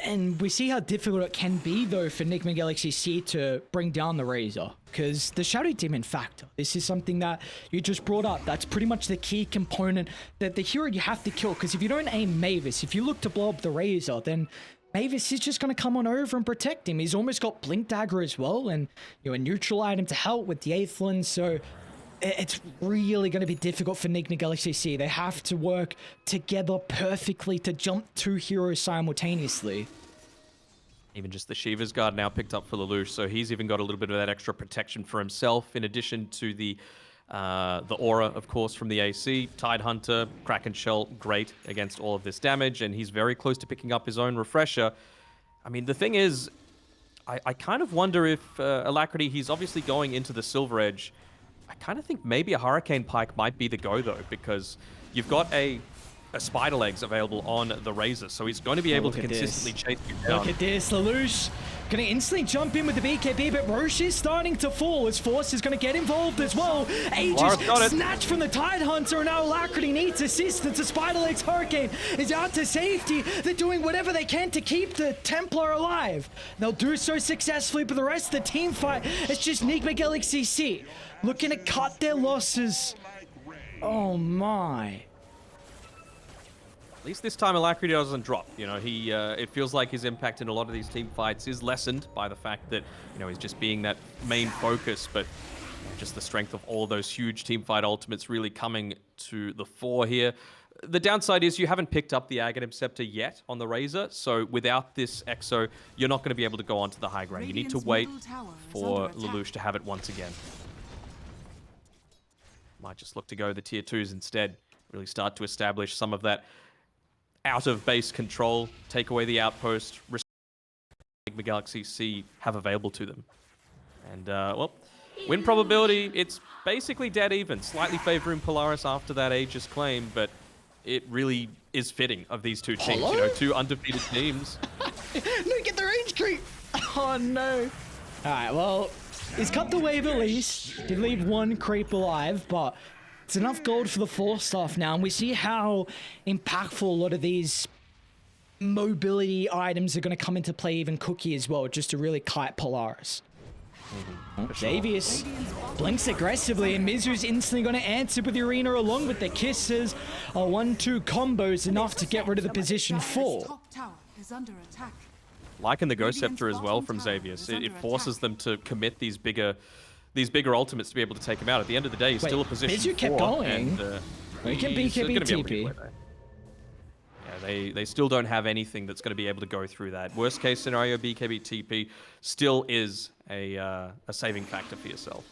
And we see how difficult it can be though for Nigma.SEA to bring down the Razor, because the Shadow Demon factor, this is something that you just brought up. That's pretty much the key component, that the hero you have to kill, because if you don't aim Mavis, if you look to blow up the Razor, then Mavis is just going to come on over and protect him. He's almost got Blink Dagger as well, and a neutral item to help with the Aethlin, so it's really going to be difficult for Nigma.SEA. They have to work together perfectly to jump 2 heroes simultaneously. Even just the Shiva's Guard now picked up for Lelouch, so he's even got a little bit of that extra protection for himself, in addition to the aura, of course, from the AC. Tide Hunter, Kraken Shell, great against all of this damage, and he's very close to picking up his own refresher. I mean, the thing is, I kind of wonder if Alacrity, he's obviously going into the Silver Edge. I kind of think maybe a Hurricane Pike might be the go, though, because you've got a Spider Legs available on the Razor, so he's going to be able to consistently chase you down. Look at this, Lelouch gonna instantly jump in with the BKB, but Roche is starting to fall as Force is gonna get involved as well. Aegis snatched from the Tide Hunter, and now Alacrity needs assistance. The Spider Legs Hurricane is out to safety. They're doing whatever they can to keep the Templar alive. They'll do so successfully, but the rest of the team fight, it's just Nigma.SEA looking to cut their losses. Oh my. At least this time Alacrity doesn't drop. You know, it feels like his impact in a lot of these team fights is lessened by the fact that, you know, he's just being that main focus, but just the strength of all those huge team fight ultimates really coming to the fore here. The downside is you haven't picked up the Aghanim Scepter yet on the Razor, so without this Exo, you're not going to be able to go onto the high ground. You need to wait for Lelouch to have it once again. Might just look to go the tier 2s instead, really start to establish some of that out of base control, take away the outpost, Nigma.SEA have available to them. And, well, win probability, it's basically dead even, slightly favoring Polaris after that Aegis claim, but it really is fitting of these two teams, you know, two undefeated teams. No, get the range creep! Oh no. Alright, well, he's cut the wave at least. Did leave one creep alive, but it's enough gold for the Force staff now, and we see how impactful a lot of these mobility items are going to come into play, even Cookie as well, just to really kite Polaris. Xavius blinks aggressively, and Mizu's instantly going to answer with the Arena along with the kisses. A 1-2 combo is enough to get rid of the position 4. Liking the Ghost Scepter as well from Xavius. It forces them to commit these bigger ultimates to be able to take him out. At the end of the day, he's still a position 4. Mizu kept going. And, he can BKB TP. Yeah, they still don't have anything that's going to be able to go through that. Worst case scenario, BKB TP still is a saving factor for yourself.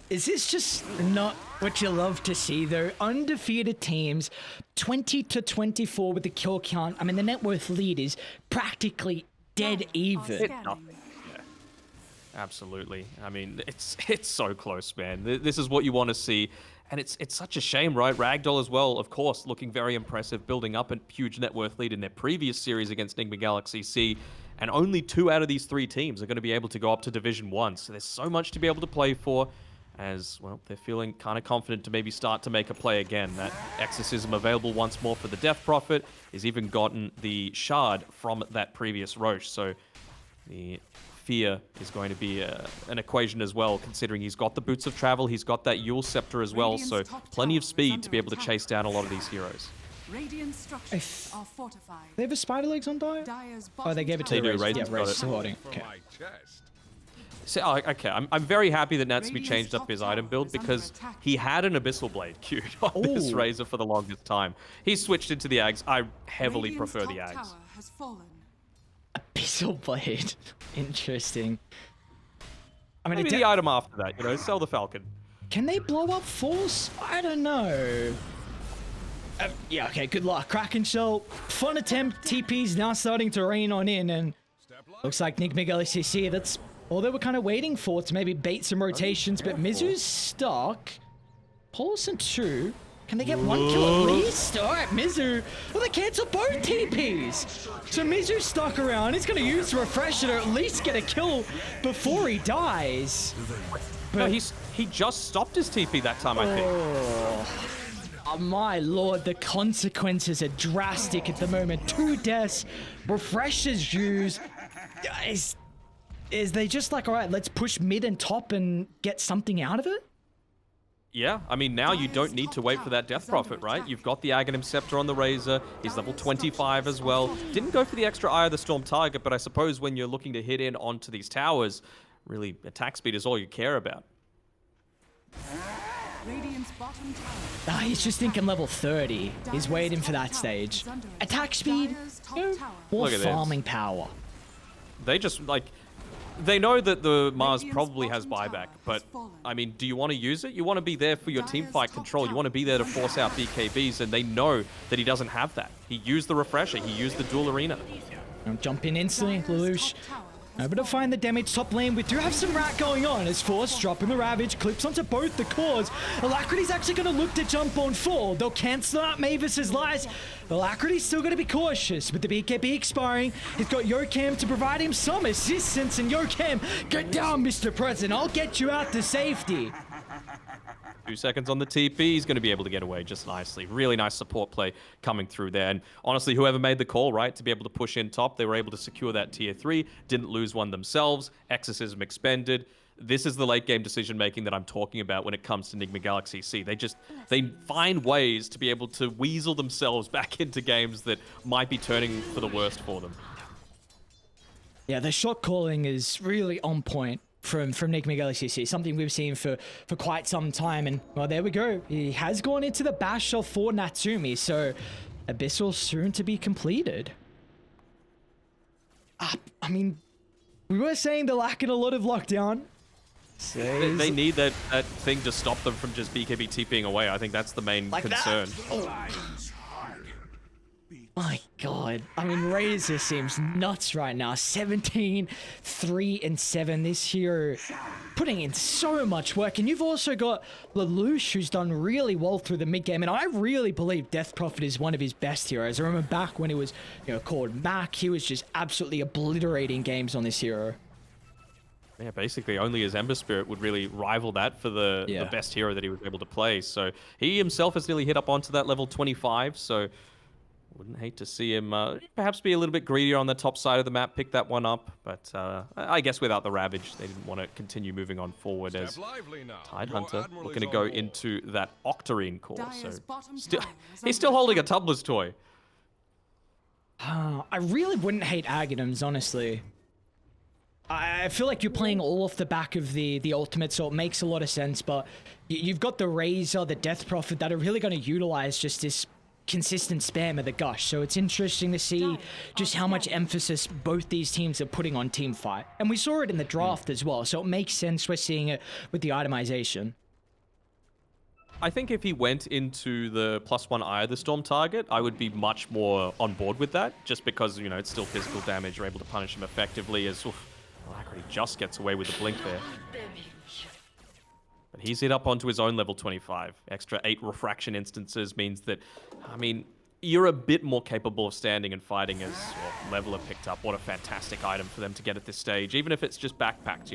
Is this just not what you love to see, though? Undefeated teams, 20-24 with the kill count. I mean, the net worth lead is practically dead even. Nothing. Yeah, absolutely. I mean, it's so close, man. This is what you want to see. And it's such a shame, right? Ragdoll as well, of course, looking very impressive, building up a huge net worth lead in their previous series against Nigma.SEA. And only 2 out of these 3 teams are going to be able to go up to Division 1. So there's so much to be able to play for. As, well, they're feeling kind of confident to maybe start to make a play again. That Exorcism available once more for the Death Prophet. Has even gotten the Shard from that previous Roche. So the fear is going to be an equation as well, considering he's got the Boots of Travel, he's got that Yule Scepter as well, so plenty of speed to be able to chase down a lot of these heroes. They have a Spider Legs on Dire? Oh, they gave it to the Raze. Yeah, Raze supporting. Okay. So, okay, I'm very happy that Natsumi changed up his item build because he had an Abyssal Blade queued on this Razor for the longest time. He switched into the Ags. I heavily prefer the Ags. Abyssal Blade. Interesting. I mean, maybe the item after that, you know, sell the Falcon. Can they blow up Force? I don't know. Yeah, okay, good luck. Kraken Shell, fun attempt. TP's now starting to rain on in, and looks like Nigma.SEA, that's all they were kind of waiting for, to maybe bait some rotations, but Mizu's stuck. Polaris and 2. Can they get 1 kill at least? All right, Mizu. Well, they cancel both TPs. So Mizu's stuck around. He's going to use the refresher to at least get a kill before he dies. But no, he just stopped his TP that time, I think. Oh, my lord, the consequences are drastic at the moment. 2 deaths, refreshers used. Is they just like, all right, let's push mid and top and get something out of it? Yeah, I mean, now you don't need to wait for that Death Prophet, right? You've got the Aghanim Scepter on the Razor. He's level 25 as well. Didn't go for the extra Eye of the Storm target, but I suppose when you're looking to hit in onto these towers, really, attack speed is all you care about. Radiant's bottom tower. He's just thinking level 30. He's waiting for that stage. Attack speed, more Look at this. farming power. They just, like, they know that the Mars probably has buyback, but, I mean, do you want to use it? You want to be there for your team fight control. You want to be there to force out BKBs, and they know that he doesn't have that. He used the refresher. He used the dual arena. Jump in instantly, Lelouch. Able to find the damage top lane. We do have some rat going on as Force dropping the Ravage, clips onto both the cores. Alacrity's actually going to look to jump on 4. They'll cancel out Mavis's lies. Alacrity's still going to be cautious with the BKB expiring. He's got Yokam to provide him some assistance, and Yokam, get down, Mr. President. I'll get you out to safety. 2 seconds on the TP, he's going to be able to get away just nicely. Really nice support play coming through there. And honestly, whoever made the call, right, to be able to push in top, they were able to secure that tier 3, didn't lose one themselves, exorcism expended. This is the late game decision making that I'm talking about when it comes to Nigma.SEA. They find ways to be able to weasel themselves back into games that might be turning for the worst for them. Yeah, the shot calling is really on point from Nigma.SEA, something we've seen for quite some time. And, well, there we go. He has gone into the bash of for Natsumi, so Abyssal soon to be completed. I mean, we were saying they're lacking a lot of lockdown. They need that thing to stop them from just BKB TPing away. I think that's the main concern. My God. I mean, Razor seems nuts right now. 17, 3, and 7 this hero. Putting in so much work. And you've also got Lelouch, who's done really well through the mid-game. And I really believe Death Prophet is one of his best heroes. I remember back when he was, called Mac, he was just absolutely obliterating games on this hero. Yeah, basically only his Ember Spirit would really rival that for the best hero that he was able to play. So he himself has nearly hit up onto that level 25. So wouldn't hate to see him perhaps be a little bit greedier on the top side of the map, pick that one up. But I guess without the Ravage, they didn't want to continue moving on forward as Tidehunter looking to go into that Octarine core. So he's still holding a Tumblr's toy. I really wouldn't hate Aghanims, honestly. I feel like you're playing all off the back of the ultimate, so it makes a lot of sense. But you've got the Razor, the Death Prophet that are really going to utilize just this consistent spam of the Gush. So it's interesting to see just how much emphasis both these teams are putting on team fight. And we saw it in the draft as well, so it makes sense we're seeing it with the itemization. I think if he went into the +1 Eye of the Storm target, I would be much more on board with that, just because, it's still physical damage. You're able to punish him effectively as Alacrity just gets away with the blink there. But he's hit up onto his own level 25. Extra 8 refraction instances means that, I mean, you're a bit more capable of standing and fighting as Leveler picked up. What a fantastic item for them to get at this stage. Even if it's just backpacked,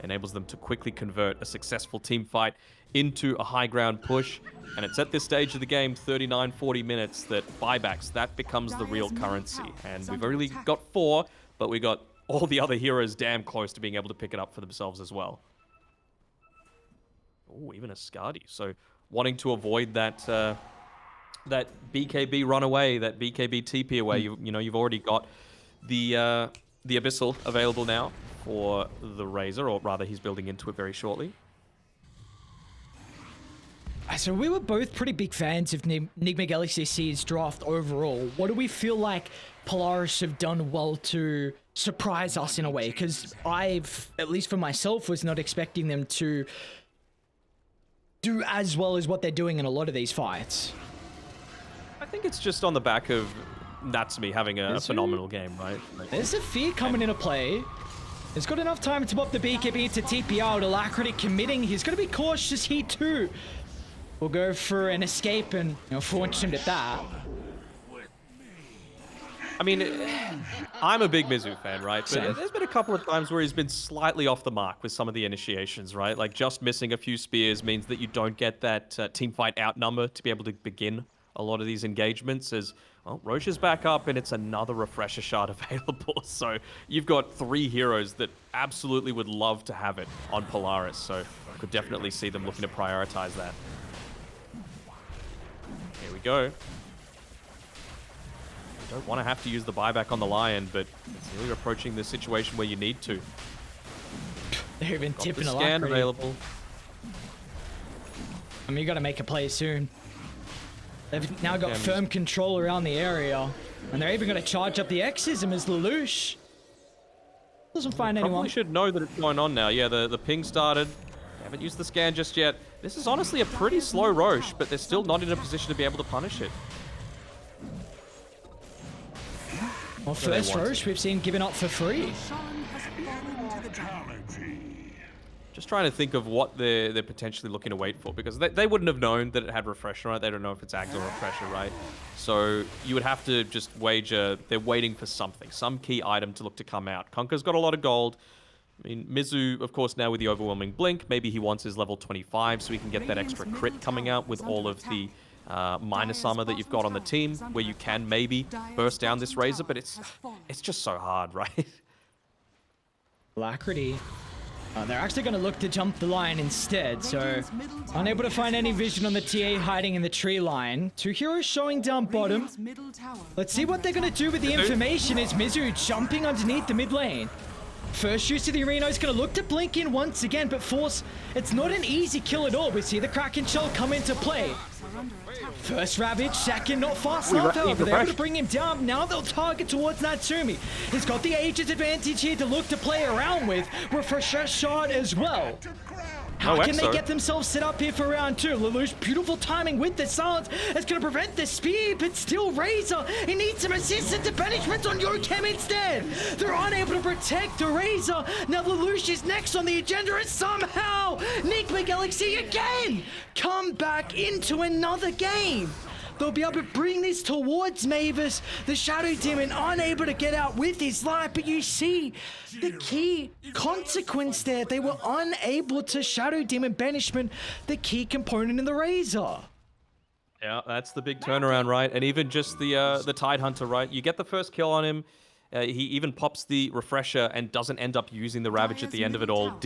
enables them to quickly convert a successful team fight into a high ground push. And it's at this stage of the game, 39, 40 minutes, that buybacks, that becomes the real currency. And we've only got 4, but we got all the other heroes damn close to being able to pick it up for themselves as well. Oh, even a Skadi. So wanting to avoid that that BKB run away, that BKB TP away. You've already got the Abyssal available now for the Razor, or rather he's building into it very shortly. So we were both pretty big fans of Nigma.SEA's draft overall. What do we feel like Polaris have done well to surprise us in a way? Because I've, at least for myself, was not expecting them to do as well as what they're doing in a lot of these fights. I think it's just on the back of Natsumi having a phenomenal game, right? There's a fear coming into play. He's got enough time to pop the BKB to TP out. Alacrity committing. He's going to be cautious here too. We'll go for an escape and force him at that. I mean, I'm a big Mizu fan, right? But there's been a couple of times where he's been slightly off the mark with some of the initiations, right? Like just missing a few spears means that you don't get that team fight outnumber to be able to begin a lot of these engagements. As well, Roche is back up and it's another refresher shard available. So you've got 3 heroes that absolutely would love to have it on Polaris. So I could definitely see them looking to prioritize that. Here we go. You don't want to have to use the buyback on the Lion, but it's really approaching the situation where you need to. They're even Got tipping the a scan Alacrity. available. mean, you got to make a play soon. They've now got firm control around the area. And they're even going to charge up the Exism as Lelouch doesn't find anyone. Probably should know that it's going on now. Yeah, the ping started. They haven't used the scan just yet. This is honestly a pretty slow Roche, but they're still not in a position to be able to punish it. Well, first Roche we've seen given up for free. Sean has fallen to the jungle. Just trying to think of what they're potentially looking to wait for, because they wouldn't have known that it had refresher on it. They don't know if it's active or refresher, right? So you would have to just wager they're waiting for something, some key item to look to come out. Conker's got a lot of gold. I mean, Mizu, of course, now with the overwhelming blink, maybe he wants his level 25 so he can get that extra crit coming out with all of the minus armor that you've got on the team, where you can maybe burst down this Razor, but it's just so hard, right? Alacrity. They're actually going to look to jump the line instead, so unable to find any vision on the TA hiding in the tree line. Two heroes showing down bottom. Let's see what they're going to do with the information as Mizu jumping underneath the mid lane. First use of the arena is going to look to blink in once again, but Force, it's not an easy kill at all. We see the Kraken Shell come into play. First Ravage, second not fast enough, however, they're able to bring him down. Now they'll target towards Natsumi. He's got the Aegis advantage here to look to play around with. Refresher shot as well. How can they get themselves set up here for round two? Lelouch, beautiful timing with the silence. It's going to prevent the spear, but still Razor. He needs some assistance and banishment on Yokem instead. They're unable to protect the Razor. Now Lelouch is next on the agenda, and somehow Nigma Galaxy again come back into another game. They'll be able to bring this towards Mavis. The Shadow Demon unable to get out with his life, but you see the key consequence there. They were unable to Shadow Demon banishment, the key component in the Razor. Yeah, that's the big turnaround, right? And even just the Tide Hunter, right? You get the first kill on him. He even pops the refresher and doesn't end up using the Ravage at the end of it all.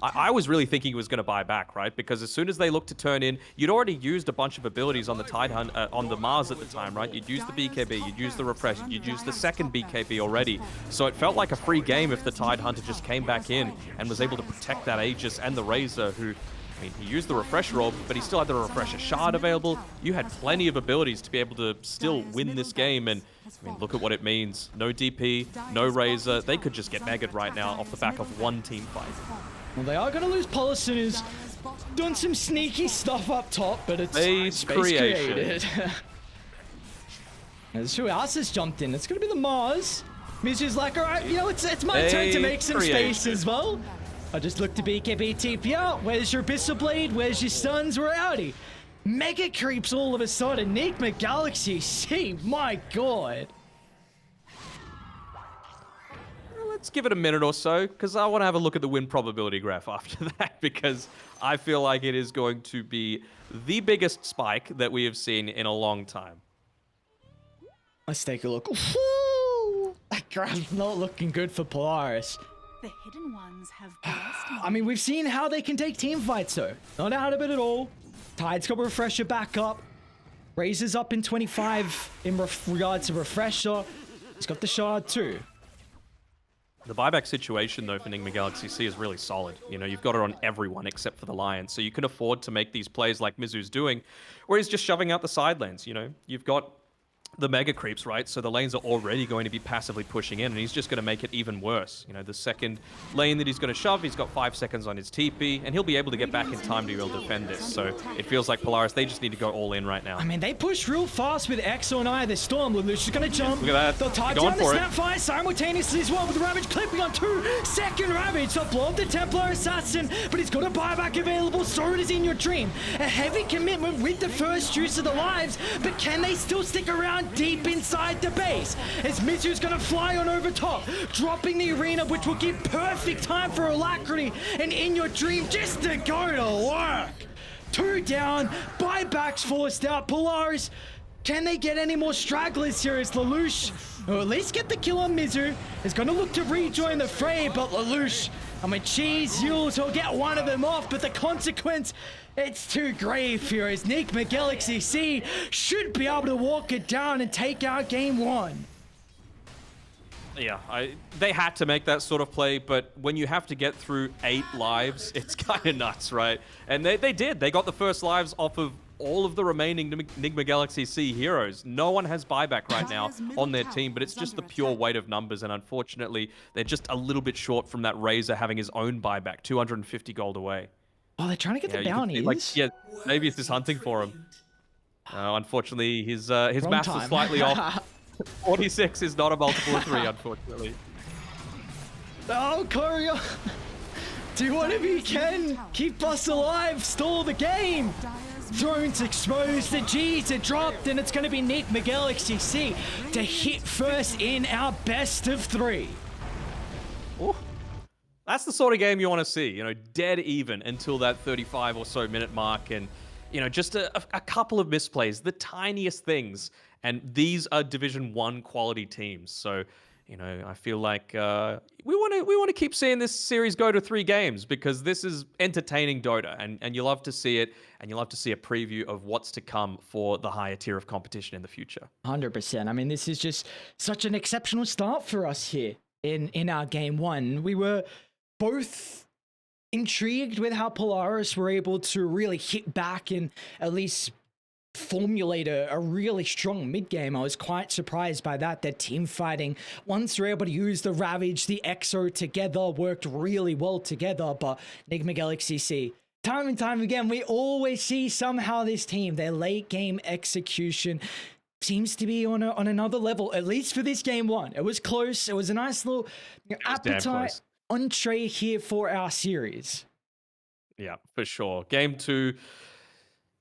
I was really thinking he was going to buy back, right? Because as soon as they looked to turn in, you'd already used a bunch of abilities on the Tide Hunt, on the Mars at the time, right? You'd use the BKB, you'd use the refresher, you'd use the second BKB already. So it felt like a free game if the Tide Hunter just came back in and was able to protect that Aegis and the Razor, who, I mean, he used the refresher orb, but he still had the refresher shard available. You had plenty of abilities to be able to still win this game, and I mean, look at what it means. No DP, no Razor. They could just get megged right now off the back of one team fight. Well, they are going to lose Polaris, who's doing some sneaky stuff up top, but it's space created. As Shuas has jumped in, it's going to be the Mars. Mizu's like, all right, you know, it's my turn to make some space as well. I just look to BKB TP out. Where's your Abyssal Blade? Where's your stuns? We're outie. Mega creeps all of a sudden. Nigma Galaxy.SEA, my god. Let's give it a minute or so, because I want to have a look at the win probability graph after that, because I feel like it is going to be the biggest spike that we have seen in a long time. Let's take a look. Woo! That graph's not looking good for Polaris. The hidden ones have blessed. I mean, we've seen how they can take team fights, though. Not out of it at all. Tide's got Refresher back up. Razor's up in 25 in regards to Refresher. He's got the shard too. The buyback situation, though, for Nigma Galaxy.SEA is really solid. You know, you've got it on everyone except for the Lions, so you can afford to make these plays like Mizu's doing, where he's just shoving out the side lanes. You know, you've got the mega creeps, right? So the lanes are already going to be passively pushing in, and he's just going to make it even worse. You know, the second lane that he's going to shove, he's got 5 seconds on his TP, and he'll be able to get back in time to be able to defend this. So it feels like Polaris, they just need to go all in right now. I mean, they push real fast with Exo and I. The Storm, Lelouch is going to jump. Look at that. They'll tie down the Snapfire simultaneously as well, with the Ravage clipping on 2. Second Ravage, they'll blow up the Templar Assassin, but he's got a buyback available. So it is in your dream. A heavy commitment with the first use of the lives, but can they still stick around deep inside the base? As Mizu's gonna fly on over top, dropping the arena, which will give perfect time for Alacrity and In Your Dream just to go to work. 2 down, buybacks forced out. Polaris, can they get any more stragglers here as Lelouch, or at least get the kill on Mizu, is gonna look to rejoin the fray, but Lelouch, I mean, Cheese, Yules will get one of them off, but the consequence, it's too grave here as Nigma Galaxy.SEA should be able to walk it down and take out game 1. Yeah, they had to make that sort of play, but when you have to get through 8 lives, it's kind of nuts, right? And they did. They got the first lives off of all of the remaining Nigma.SEA heroes. No one has buyback right now on their team, but it's just the pure weight of numbers, and unfortunately, they're just a little bit short from that Razor having his own buyback, 250 gold away. Oh, they're trying to get the You can see, bounties. yeah, maybe it's just hunting for him. Unfortunately, his Wrong maths is time. slightly off. 46 is not a multiple of 3, unfortunately. Oh, Courier! Do whatever you can! Keep us alive! Stall the game! Thrones exposed, the G's are dropped, and it's going to be Nigma.SEA to hit first in our best of 3. Ooh. That's the sort of game you want to see, you know, dead even until that 35 or so minute mark, and, you know, just a couple of misplays, the tiniest things, and these are Division 1 quality teams, so, you know, I feel like we want to keep seeing this series go to 3 games, because this is entertaining Dota, and you love to see it, and you love to see a preview of what's to come for the higher tier of competition in the future. 100%. I mean, this is just such an exceptional start for us here in our game 1. We were both intrigued with how Polaris were able to really hit back and at least formulate a really strong mid game. I was quite surprised by that. Their team fighting, once they're able to use the Ravage, the Exo together, worked really well together. But Nigma.SEA, time and time again, we always see somehow this team, their late game execution seems to be on another level, at least for this game 1. It was close. It was a nice little appetite entree here for our series. Yeah, for sure. Game 2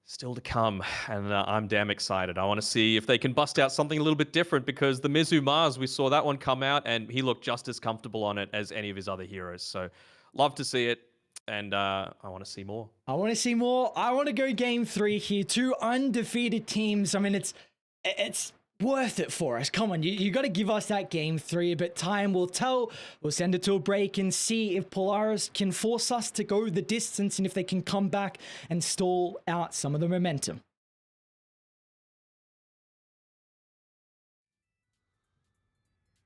still to come, and I'm damn excited. I want to see if they can bust out something a little bit different, because the Mizu Mars, we saw that one come out, and he looked just as comfortable on it as any of his other heroes. So, love to see it, and I want to see more. I want to see more. I want to go game 3 here. 2 undefeated teams. I mean, it's worth it for us. Come on, you got to give us that game 3, but time will tell. We'll send it to a break and see if Polaris can force us to go the distance, and if they can come back and stall out some of the momentum.